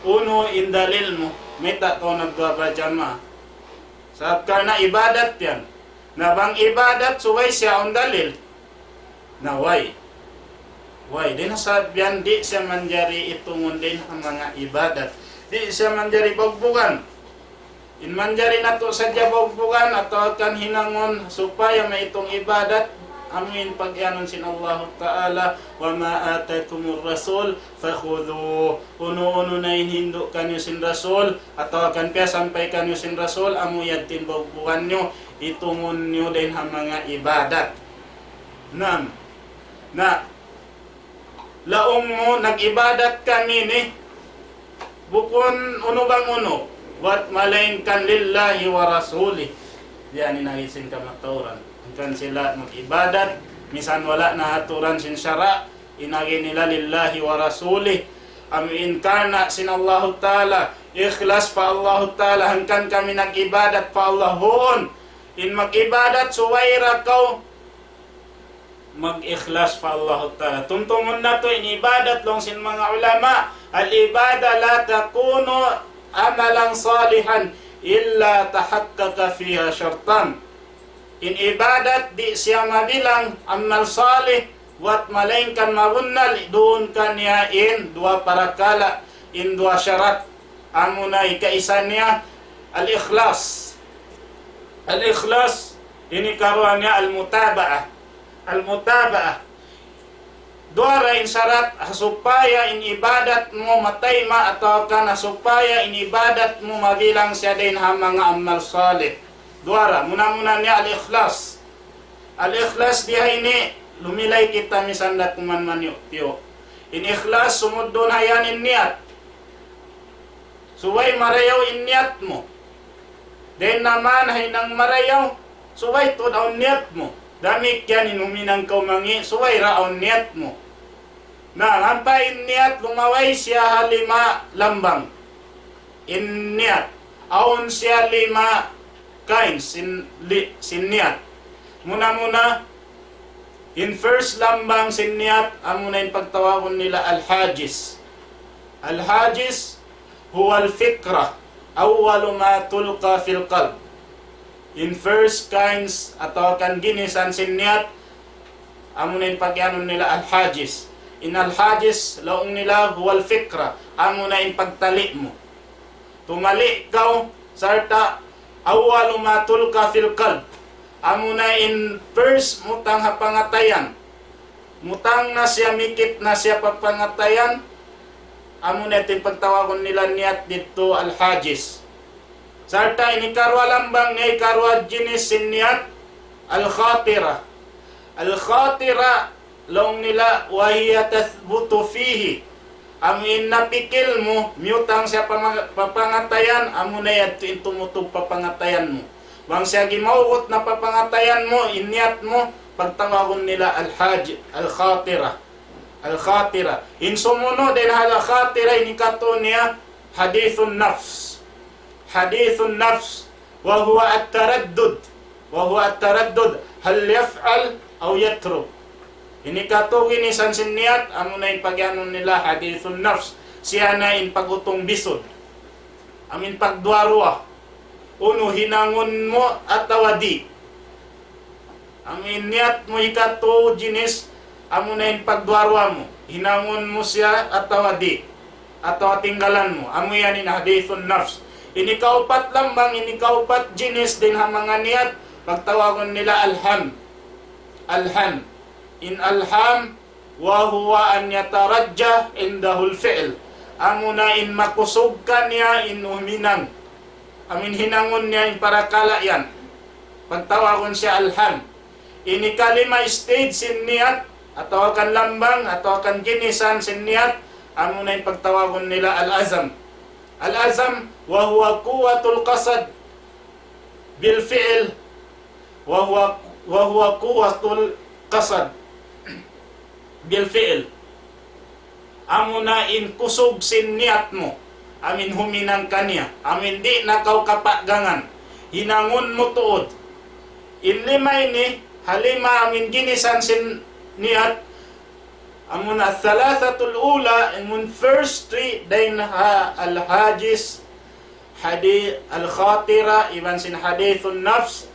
S3: Uno in dalil mo, may tako nagdua ba jamaat? Saab ka na ibadat yan. Na bang ibadat, suway siya ang dalil. Na why? Di nasab yan, di siya manjari itungon din ang mga ibadat. Di siya manjari pagbukan. Inmanjari nato sa jabog-bugan atau akan hinangon supaya may itong ibadat amin pagyanon sin Allah Ta'ala wa ma atakumur rasul fakhudhu uno-uno na hindu kanyo sin rasul atau akan kaya sampai kanyo sin rasul amu yadtin bog-bugan nyo itungon nyo din ang mga ibadat. Na laong mo nag-ibadat kami ni bukon uno bang uno wat malainkan lillahi wa rasuli diyan inahisin ka matauran kan sila mag-ibadat misan wala na aturan sin syara inagi nila lillahi wa rasuli amin karna sin Allah Ta'ala ikhlas pa Allah Ta'ala hangkan kami nag-ibadat pa Allahon in mag-ibadat suwaira kau mag-ikhlas pa Allah Ta'ala tuntungon na to in ibadat long sin mga ulama al-ibada la takunu amalan salihan illa tahakkaka fiha syartan. In ibadat di siya mabilang amal salih wat malainkan mabunnal doon kanya in dua parakala in dua syarat amunay kaisa niya al-ikhlas. Al-ikhlas ini karuan niya al-mutaba'ah. Al-mutaba'ah Dua in syarat supaya in ibadat mo matayma atau kana supaya in ibadat mo mabilang siya din ha mga amal salih. Dua muna niya al-ikhlas. Al-ikhlas diha ini lumilay kita misandat kuman manyo tiyo. In ikhlas sumud doon hayan in niyat. Suway marayaw in niyat mo. Den naman hay nang marayaw suway to daw niyat mo. Damik yan inuminang kaumangi suway raon niyat mo. Na hampain niat lumaway siya halima lambang in niat aun siya lima kain sin niat muna in first lambang sin niat amuna in pagtawagon nila al-hajis huwa al-fikra awwalu ma tulqa fil qalb in first kinds atau kan ginisan sin niat amuna in pagyanon nila al-hajis Inal hajis laong nila huwal fikra amo na in pagtali mo. Tumali ikaw sarta awwalu ma tulqa fil qalb. Amo na in first mutang hapangatayan. Mutang na siya mikit na siya papangatayan. Amo na itin pagtawagon nila niyat dito al hajis. Sarta ini karwa lambang ni karwa jinis sin niyat al khatira. Al khatira long nila wahiya tathbutu fihi amin napikil mo miutang siya papangatayan amo na yadto intumutog papangatayan mo wang siya gimawot na papangatayan mo inyat mo pagtawagon nila al-khatira in sumuno din al-khatira inikato niya hadithun nafs wa huwa at-taraddud hal yaf'al aw yatruk. Ini katugin ni sansiniyat amo na in pagyanon nila hadithun nafs siya na in pagutong bisod amin pagduarwa uno hinangon mo atawa di amin niyat mo ikato jinis amo na in pagduarwa mo hinangon mo siya atawa di atawa tinggalan mo amo yan in hadithun nafs ini kaupat lambang ini kaupat jinis din ha mga niyat pagtawagon nila alham in alham wa huwa an yatarajjah indahul fi'l amo na in makusog ka niya in uminang amin hinangon niya in parakala yan pagtawagon siya alham ini kalima stage sin niyat atau akan lambang atau akan ginisan sin niyat amo na in pagtawagon nila al-azam wa huwa quwwatul qasad bil fi'l wa huwa quwwatul qasad bil fi'l amo na in kusog sin niyat mo amin huminang kanya amin di nakaw kapagangan hinangon mo tuod in limay ni halima amin ginisan sin niyat amo na thalathatul ula in first three dain ha al-hajis hadith al-khatira iban sin hadithun nafs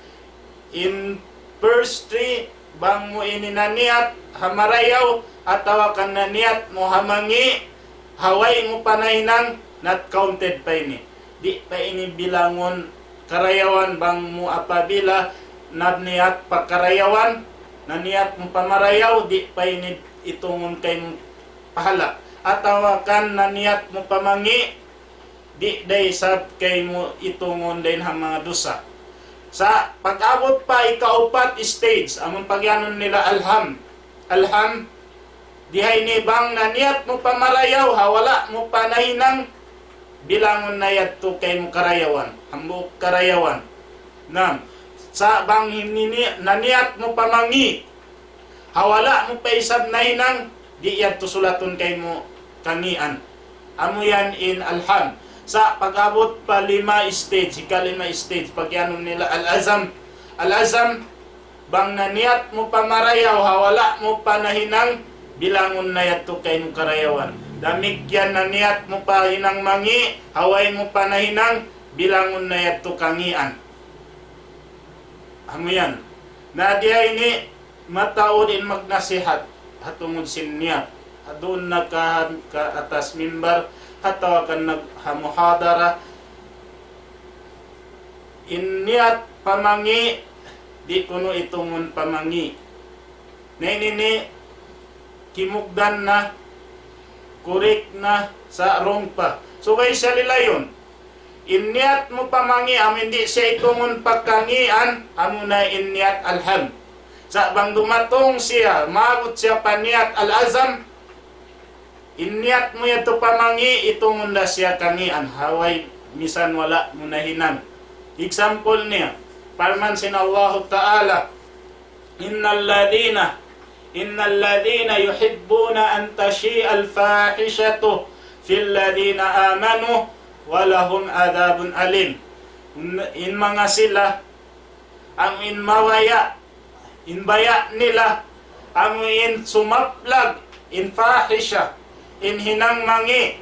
S3: in first three bang mo ininaniyat hamarayaw atawa kan naniyat mo hamangi haway mo panay nang not counted pa ini di pa ini bilangon karayawan bang mo apabila na niyat pagkarayawan, na niyat mo pamarayaw, di pa inid itungon kay mo pahala. Atawakan na niyat mo pamangi, di day sab kay mo itungon din ang mga dosa. Sa pag-abot pa ikaupat stage, among pagyanon nila alham, dihay ni bang na niyat mo pamarayaw, hawala mo panahinang, bilangon na yadto kay mo karayawan, hambuk karayawan. Nam, sa bang naniyat mo pamangi, hawala mo pa isab na hinang, di yadto sulaton kay mo kangian. Amo yan in alham. Sa pag-abot pa 5 stage, ika-5 stage, pagyanon nila al-azam, bang naniyat mo pamarayaw, hawala mo panahinang, bilangon na yadto kay mo karayawan. Damig yan na niyat mo pa hinang mangi, haway mo pa na hinang, bilangon na yato kangian. Amo yan. Na diya ini mataod in magnasihat, hatungod sin niyat. Doon na ka atas mimbar, hatawa ka naghamuhadara. In niyat pamangi, di kuno itungon pamangi. Nainini, kimugdan na, kurik na sa wrong pa. So kay siya lilayon, inyat mo pamangi, hindi siya itungon pagkangian, amo na inyat alham. Sa bang dumatong siya, maabot siya paniat al-azam, inyat mo ito pamangi, itungon na siya kangian. Haway, misan wala mo na hinan. Example niya, parman sin Allah Ta'ala, Innal ladhina yuhibbuna an tashi'a al-fahishatu fil ladhina amanu wa lahum adhabun alim. In mga sila ang inmawaya, inbaya nila, ang in sumaplag, in fahisha, in hinang mangi,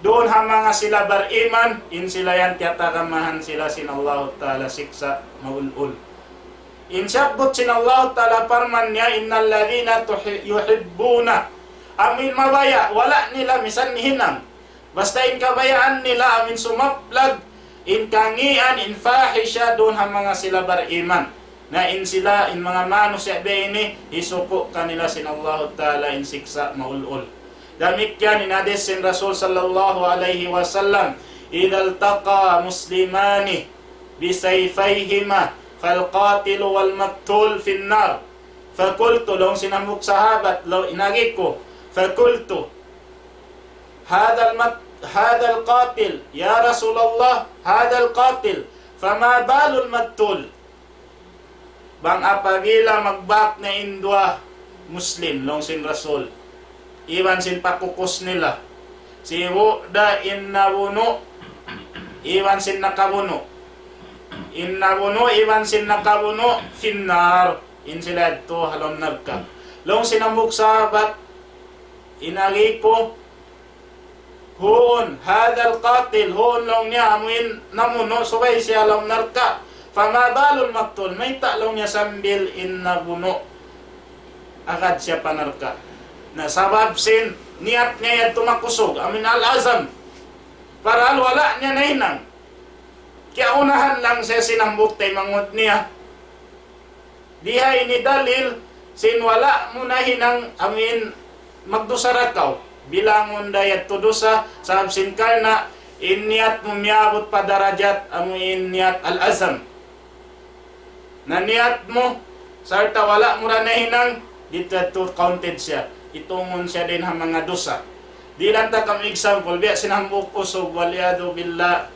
S3: doon ha mga sila bariman, in sila yan tiyatakamahan sila sin Allah Ta'ala siksa maulul. In syabot sin Allah Ta'ala parman niya, innal ladhina yuhibbuna, amin mabaya, wala nila misan hinang. Basta in kabayaan nila, amin sumaplag, in kangian, in fahisha, doon ha mga sila bariman. Na in sila, in mga mano siya ini, isuko kanila sin Allah Ta'ala in siksa maulul. Damit yan, in hadis sin Rasul sallallahu alaihi wasallam, idal taqa muslimani bisayfayhima falqatilu wal maktul finnar. Fakultu, long sinambuk sahabat, lo inagik ko, fakultu, hadal qatil, ya Rasulullah, hadal qatil, fama balul maktul. Bang apabila magbak na indwa Muslim, long sin Rasul, iwan sin pakukus nila, si wuda innabuno, iwan sin nakabuno, innabuno, iwan sin nakabuno, finnar, in sila ito halom nagka. Long sinambuk sahabat, inagi ko, huon, hadal qatil, huon long niya, amuin namuno, subay siya halom narka, famabalul maktul, may talong niya sambil innabuno, agad siya panarka. Na sabab sin, niat niya yan tumakusog, amin al-azam, para wala niya na hinang. Kaya unahan lang siya sinambuk tay mangot niya. Diha ini dalil, sin wala mo na hinang amin magdusarakaw. Bilangon dayat to dosa, sabab sin karna, inyat mo miyabot pa darajat, amin niat al-azam. Na niat mo, sarta wala mo na hinang, dito to counted siya. Itungon siya din ang mga dosa. Di lang ta kami example, biya sinambuk usog, waliyado billah,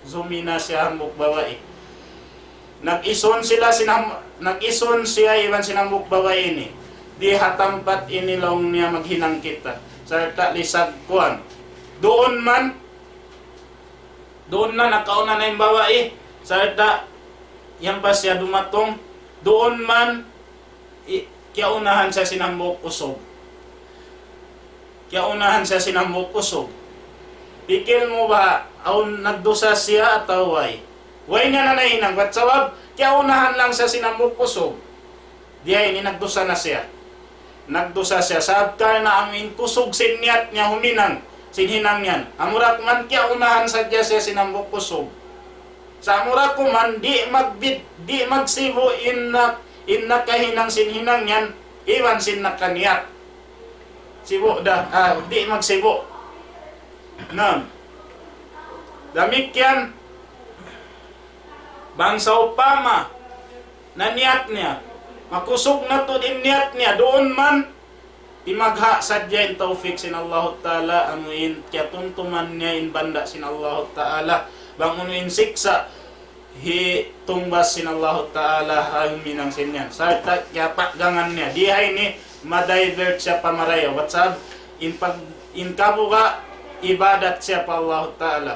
S3: zumina siya hambuk bawae. Nag-ison siya iwan sinambuk babae ini. Di hatampat inilong niya maghinang kita. Sarta lisag kuan. Doon na nakauna na yung babae. Sarta yan pa siya dumatong. Doon man kiaunahan siya sinambuk usog. Pikil mo ba aun nagdusa siya ataw way? Way nga na nainang, ba't sawab? Kaya unahan lang siya sinambuk kusog. Diya ini nagdusa na siya. Sabab ka na ang kusog siniyat niya huminang. Sinhinang yan. Amurak man kaya unahan sa siya sinambuk kusog. Sa mura ko man, di magsibo inna kahinang sinhinang yan, iwan sin nakaniyat. Sibo di magsibo. Na, damikyan, bangsa upama, na niyat niya, makusog na to din niyat niya, doon man, imagha sadya in tawfiq sin Allah Ta'ala, amuin, kaya tuntuman niya in banda sin Allah Ta'ala, bang unuin siksa, tumbas sin Allah Ta'ala ang minang sinyan. Sa kaya pakgangan niya, dihay ni ma-divert siya pamaraya. What's up? In kabuga, ibadat siya pa Allah Ta'ala.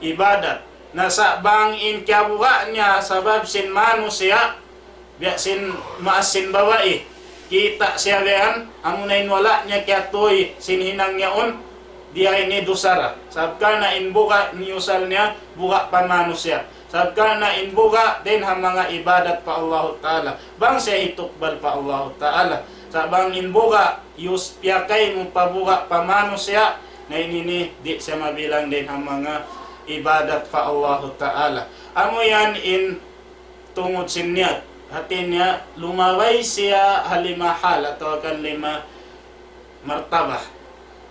S3: Ibadat. Nasa bang in kabuga niya, sabab sin manu siya, biya sin maasin babae. Kita siya gayan, amunain wala niya kaya to'y sinhinang niya on, dihay ni dusara. Sabka na inbuka niyusal niya, buka pamano siya. Sabka na inbuka din ang mga ibadat pa Allah Ta'ala. Bang siya itukbal pa Allah Ta'ala. Sabang inbuka, yus piyakay mo pabuka pamano siya, na inini di siya mabilang din ang mga ibadat pa Allah Ta'ala. Amo yan in tungod sinyat. Hati niya, lumaway siya halimahal atau kan lima martabah.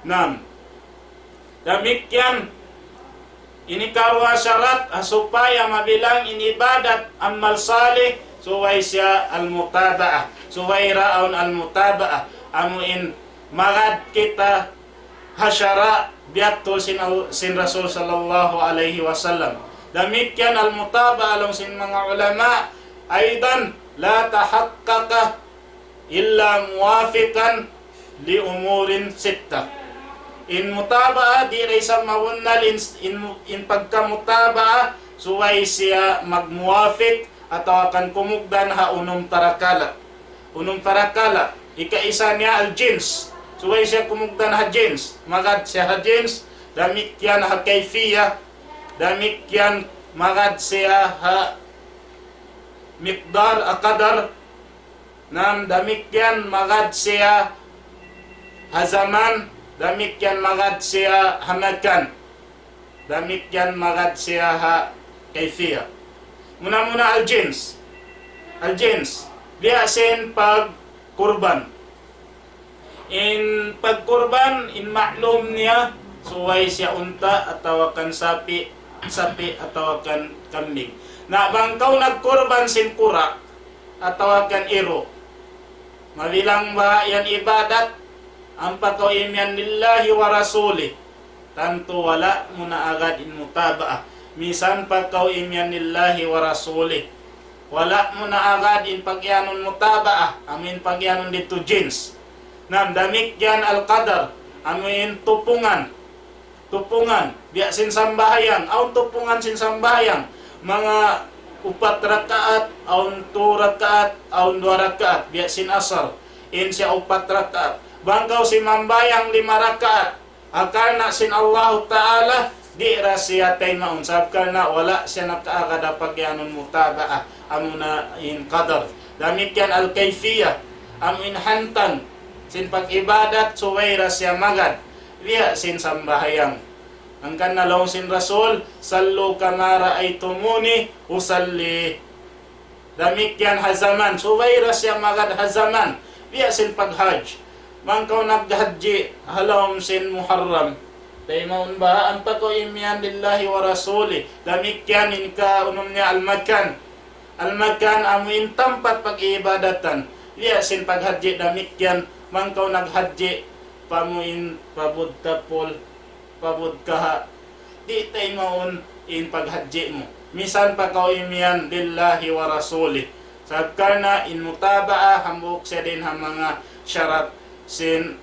S3: Nam. Demikian ini karwa syarat supaya mabilang ini ibadat amal salih suway siya al-mutaba'ah. Suway raon al-mutaba'ah. Amuin magad kita hasyara biatul sin Rasul sallallahu alaihi wasallam. Demikian al-mutaba'ah along sin mga ulama aidan la tahaqqaqa illa muwafiqan li umurin sittah. In mutabaa di ray sa mawunnal in pagkamutaba'a suway siya magmuwafiq atau akan kumugdan ha unong tarakala. Unong tarakala ikaisa niya al-jins. Suway siya kumugdan ha jins. Magad siya ha jins, damikyan ha kayfiya, damikyan magad siya ha miqdar akadar, nam damikyan magad siya hazaman, damikyan magad siya hamakan, damikyan magad siya ha kayfiya. Muna al-jins. Al-jins biasin pag kurban. In pagkurban in maklum niya suway siya unta atau kan sapi atau kan kambing. Na bangkaw nagkurban sin kura atau kan iro. Mabilang ba yan ibadat ang pagkawimyan lillahi wa rasuli. Tanto wala muna agad in mutaba'ah. Misan pagkawimyan lillahi wa rasuli. Wala muna agad in pagyanon mutaba'ah. Amin pagyanon dito jins. Namdamik yan al-qadar. Amin tupungan. Tupungan. Biya sin sambahayang. Aun tupungan sin sambahayang. Mga 4 rakaat, aun 2 rakaat, aun 2 rakaat. Biya sin asar. In siya 4 rakaat. Bangkaw si mambayang 5 rakaat. Akarna sin Allah Ta'ala. Di ra siya tay maun. Sabkarna wala siya nakaagad pagyanon mutaba'ah. Amuna in qadar. Damikian al-kayfiyah. Amin hantan. Sin pag-ibadat, suwayra siya magad. Liya sin sambahayang. Ang kanalong sin Rasul, sallu kamara ay tumuni, usalli. Damikyan hazaman, suwayra siya magad hazaman. Liya sin pag-hajj. Mangkaw nag-hajji, halawm sin Muharram. Taymaun ba, ang pakoimyan lillahi wa rasuli. Damikyan inka unum niya al-makan. Al-makan amuin tempat pag-ibadatan. Liya sin pag-hajji damikyan. Mangkaw nag-hajji, pamuin pabud kapol, pabud kaha. Di tay maun in pag-hajji mo. Misan pagkawimyan lillahi wa rasuli. Sabkarna in mutaba'ah, hambuk siya din ang mga syarat sin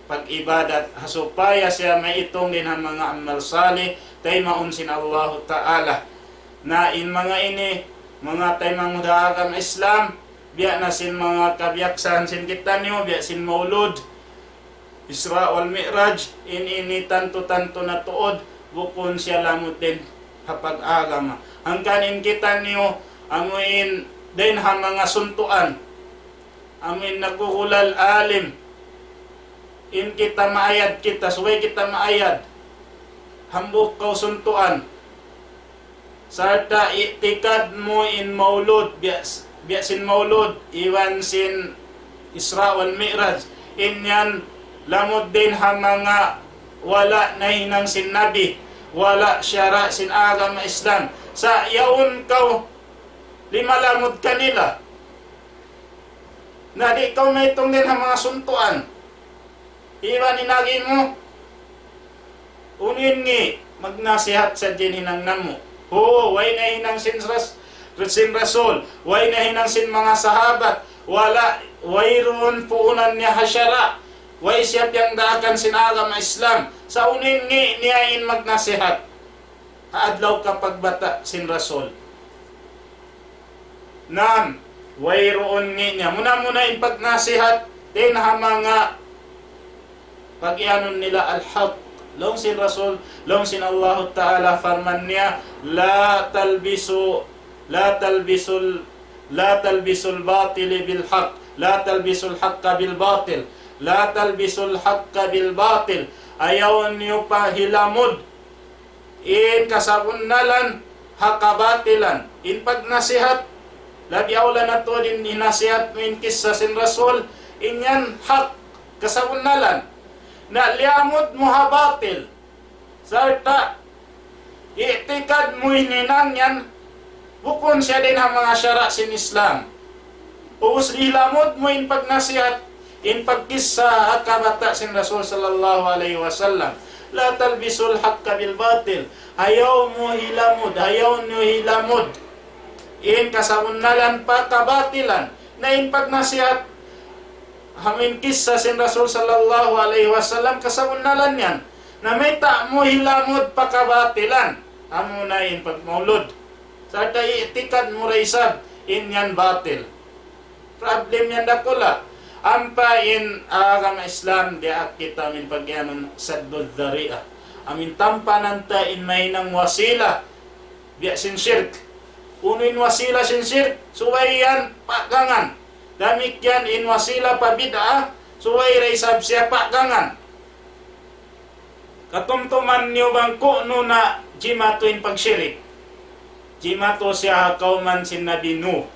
S3: pag-ibadat. Supaya siya may itong din ang mga amal salih, tay maun sin Allah Ta'ala. Na in mga ini, mga tay mga agam Islam, biya na sin mga kabiyaksan sin kita niyo, biya sin maulud, Isra wal Mi'raj, ini tanto na tuod, bukon siya lamot din kapag agama. Ang kanin kita niyo, amuin din ha mga suntuan, amuin nagkukulal alim, in kita maayad kita, suway kita maayad, hambuk kau suntuan, sarta i'tikad mo in maulud biasin maulud iwan sin Isra wal Mi'raj inyan lamod din ha mga wala na hinang sin nabi, wala syara sin agama Islam. Sa yaon kaw lima lamod kanila na di ikaw may itong din ha mga suntuan. Iwan inagi mo unin ngi magnasihat sa hinang namo. Oo, way na hinang sin Rasul, way na hinang sin mga sahabat, way ron puunan niya hasyara, way siya piyang daakan sin agama Islam. Sa unin ngi niyain magnasihat, haadlaw kapag bata sin Rasul. Nam, way roon ngi niya. Muna in pagnasihat, din ha mga pag-ianon nila al-haq. Long sin Rasul, long sin Allah Ta'ala farman niya, la talbisul batil bil haqq, la talbisul haqqa bil batil, la talbisul haqqa bil batil. Ayaw niyo pa hilamod in kasabunnalan hakabatilan. In pagnasihat, labi awla na to din inasihat mo in kisa sin Rasul, inyan hak kasabunnalan. Na liamod mo habatil. Sarta, i'tikad mo hininang yan, bukon siya din ang mga syara sin Islam. Ubus lilamod mo in pagnasihat, in pagkisa at kabata sin Rasul sallallahu alaihi wasallam. La talbisul haqqa bil batil. Ayaw mo hilamod, ayaw nyo hilamod. In kasamunalan pa kabatilan, na in pagnasihat, hamin kisah sin Rasul sallallahu alaihi wasallam kasamunalan yan na may ta mo hilamod pakabatilan amo na in pagmaulod sarta i'tikad mo raisab in yan batil problem yan dakula ampa in agama Islam dia kita min pagyanon saddud dhari'ah amin tampanan ta in may nang wasila dia sin syirk unuin wasila sin syirk suway yan pagangan damik yan in wasila pa bid'ah, suway raisab siya pagangan. Katumtuman niyo bang kuno na jimato in pagsyirik? Jimato siya kauman sin Nabi Nuh.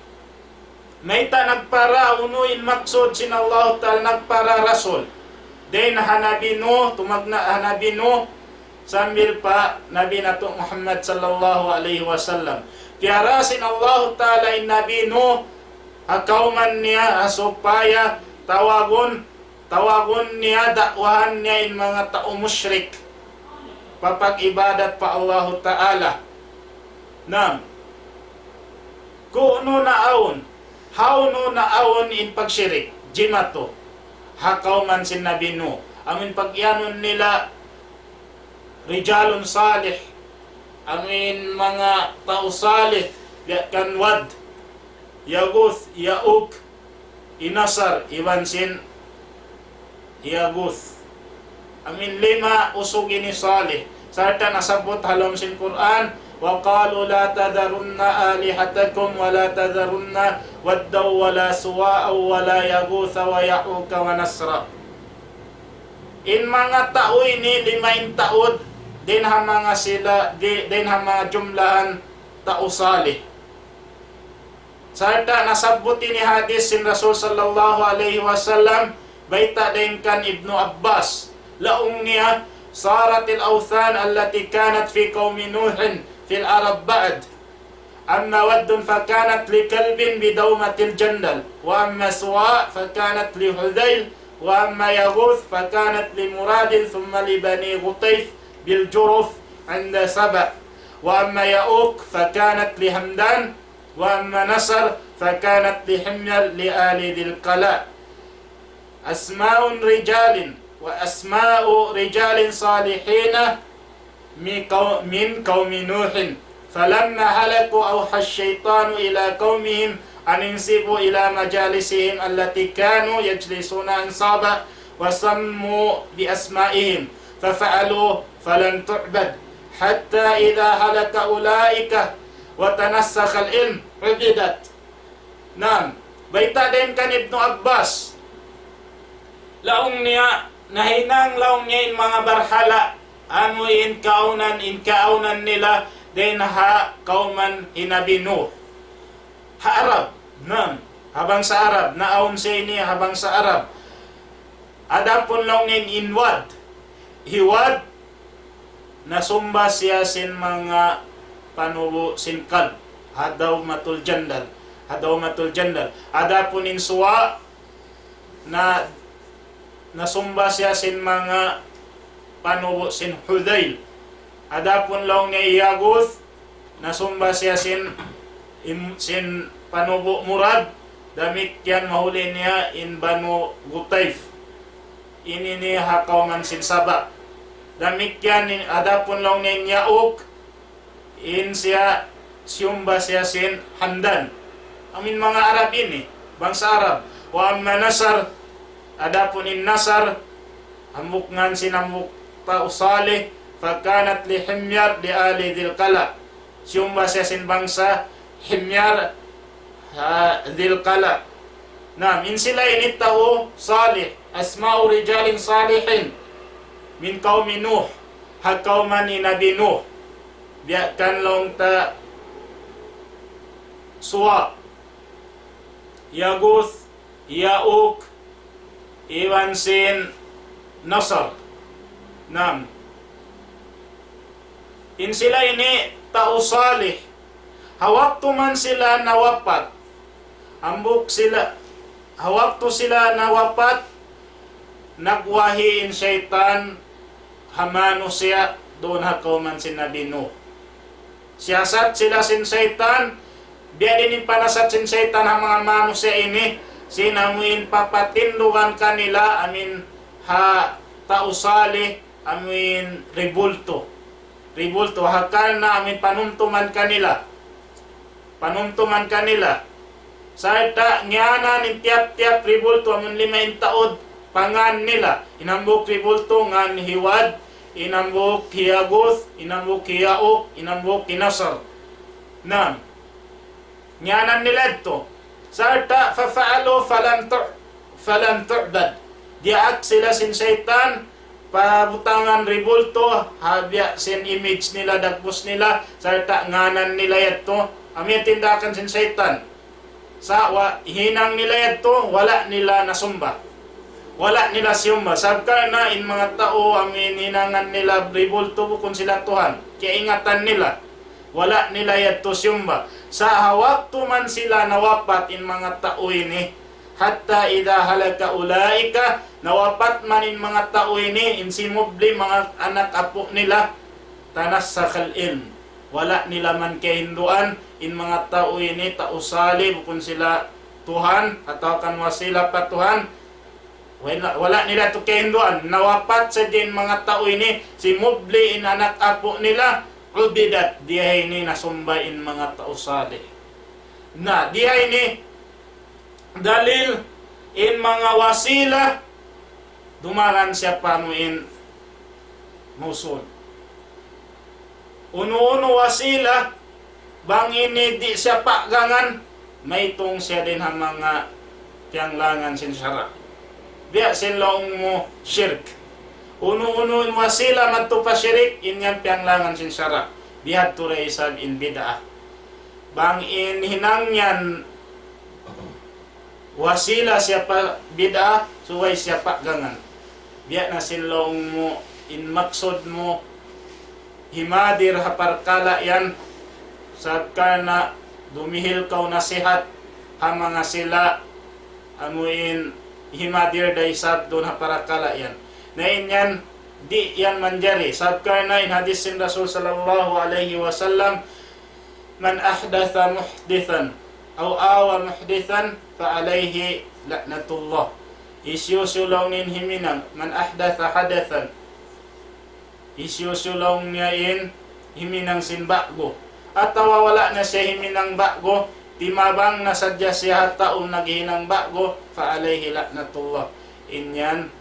S3: May ta nagpara unuin maksud sin Allah Ta'ala nagpara Rasul. Den hanabi Nuh, tumagna hanabi Nuh, sambil pa Nabi nato Muhammad sallallahu alaihi wasallam. Tiara sin Allah Ta'ala in Nabi Nuh, akauman niya supaya tawagon niya, dakwahan niya in mga tao musyrik papag-ibadat pa Allah Ta'ala. Nam, kuno na awon, how no na awon in pagsyirik, jimato, hakauman sin Nabi Nuh. Amin pagyanon nila, rijalun salih, amin mga tao salih, kanwad, Yaguth, Yauk, Inasar, Iwan sin Yaguth. Amin lima usog ini salih. Sarta nasabot halom sin Quran, wa qalu la tadarunna alihatakum wa la tadarunna waddaw wa la suwa'a wa la yagutha wa ya'uka wa nasra. In mga tao ini limain taod din ha mga sila din ha mga jumlahan tao salih. Sarta nasabuti ni hadis sin Rasul sallallahu alaihi wasallam baita din kan Ibnu Abbas laung niya saratil awthan allati kanat fi qaumi Nuhin fil Arab ba'd amma waddun fakanat li kalbin bidawmatil jandal wa amma suwa fakanat li Hudayl wa amma Yaghuth fakanat li Muradin thumma li Bani Ghutayf bil Juruf 'inda Saba wa amma Ya'uq fakanat li Hamdan وأما نصر فكانت لحمير لآل ذي القلاء أسماء رجال وأسماء رجال صالحين من قوم نوح فلما هلكوا أوحى الشيطان إلى قومهم أن ينسبوا إلى مجالسهم التي كانوا يجلسون أنصابا وسموا بأسمائهم ففعلوا فلم تعبد حتى إذا هلك أولئك وتنسخ العلم عبدت. Nam, baita din kan Ibnu Abbas. Laong niya, nahinang laong niya in mga barhala, ano in kaunan nila, din ha kauman inabi Nuh. Ha Arab, nam, habang sa Arab, naawon siya ini habang sa Arab. Adapon lang nin inwad, hiwad, nasumba siya sin mga panubo sin kalb, hadaw matul jandal, Adapon in suwa, na nasumba siya sin mga panubo sin Hudayl. Adapon lang nga Iyaguth, nasumba siya sin panubo Murad, damit yan mahuli niya in Banu Gutayf. Ini ni hakauman sin Saba. Damit yan, adapon lang niya Yauk, in siya siyumba siya sin Hamdan. Amin mga Arab ini, bangsa Arab. Wa amma Nasar, adapun in Nasar, amuk ngan sinamuk tau Salih, fakanat li Himyar di ali Dhil Qala. Siyumba siya sin bangsa Himyar Dhil Qala. Nah, min sila ini tau Salih, asma'u rijalin salihin min qaumi Nuh, hakauman ni Nabi Nuh. Biarkan long ta Suwa, Yaguth, Yauk, Iwan sin Nasar. Nam. In sila ini tao salih. Hawaktu man sila nawapat. Ambuk sila. Hawaktu sila nawapat. Nagwahi in syaitan. Hamano siya. Doon hakaw man sin Nabi Nuh. Siyasat sila sin syaitan. Biya din panasat sin syaitan ang mga manusia ini, sinamuin papatinduhan kanila, amin ha tausali, amin ribulto, hakal na amin panuntuman kanila. Sarta ngana ni tiap-tiap ribulto, amin 5 taod, pangan nila, inambuk ribulto ngan hiwad, inambuk hiyaguth, inambuk hiyauk, inambuk hinasar. Nam. Nyanan nila ito. Sarta fafa'alo falam tu'bad. Diak sila sin syaitan, pabutangan ribulto, habya sin image nila, dagpus nila, sarta nganan nila ito. Amin tindakan sin syaitan. Sa hinang nila ito, wala nila nasumba. Wala nila siyumba. Sabka na in mga tao, amin hinangan nila ribulto kung sila Tuhan. Kaya ingatan nila. Wala nila ito siyumba. Sa hawaktu man sila nawapat in mga tao ini, hatta idha halaka ulaika, nawapat man in mga tao ini, in simubli mga anak apo nila, tanas sa ilm. Wala nila man kahinduan, in mga tao ini, tausali, bukun sila Tuhan, atau kan wasila pa Tuhan, wala nila to kahinduan. Nawapat sa din mga tao ini, simubli in anak apo nila, ubidat, diya ini nasumbain mga tausali. Na, diya ini dalil in mga wasila, dumaran siya panuin musul. Uno-uno wasila, bang ini di siya pagangan, may itong siya din ang mga tiyanglangan sinsara. Diya silong mo shirk. Uno-uno in wasila matupa syirik, inyang pianglangan sin syara. Bihat turay isab in bid'ah. Bang in hinangyan wasila siapa bid'ah, suway siapa gangan. Bihat na silong mo in maksud mo himadir haparkala yan, sabka na dumihil kau nasihat ha mga sila amuin himadir day sab doon haparakala yan. Na inyan, di yan manjari. Sabka na in hadis sin Rasul sallallahu alaihi wasallam, man ahdatha muhdithan, aw awa muhdithan, fa alaihi laknatullah. Isyusulong nin himinang, man ahdatha hadathan, isyusulong niya in himinang sin bakgo. At wala na siya himinang bakgo, timabang nasadya siya taong naghinang bakgo, fa alaihi laknatullah. Inyan,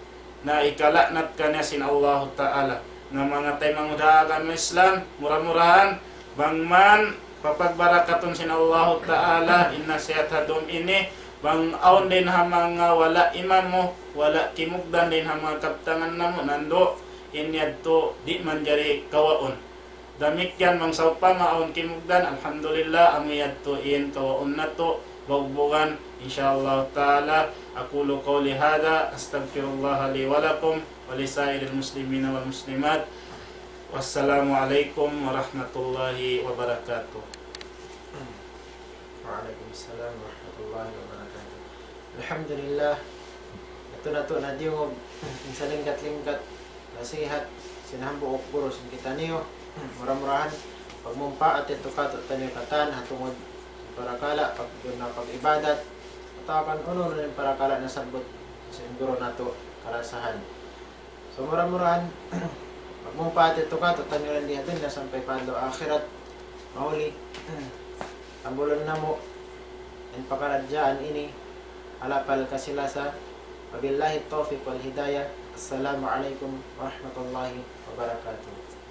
S3: na ikalaknat ka niya sin Allah Ta'ala. Nga mga tayo mangudahagan ng Islam, murah-murahan, bangman, papagbarakaton sin Allah Ta'ala, inna siyat hadum ini, bang aon din ha mga wala imam mo, wala kimugdan din ha mga kaptangan na mo, nando, inyad to, di man jari kawaon. damikyan mang saupa maon kinugdan alhamdulillah ang iyadtuin kawaon nato bugbugan insyaallah taala aqulu qawli hadha astaghfirullah li wa lakum wa li sa'iril muslimina wal muslimat. Wassalamu alaikum warahmatullahi wabarakatuh.
S2: Waalaikumsalam warahmatullahi wabarakatuh. Alhamdulillah. Ito na to na diyo sa lingkat-lingkat nasihat sinahambo og puro sin kita niyo. Mura-murahan pagmumpa at ito kato tanyo katan hatungod para kala pag yun na pag-ibadat atakan kuno rin para kala na sabot siguro nato karasahan. So mura-murahan pagmumpa at ito kato tanyo rin diha din na sampay padlo akhirat mauli ambulan na mo in pakaradyaan ini alapal kasilasa wabillahi taufiq wal hidayah. Assalamualaikum warahmatullahi wabarakatuh.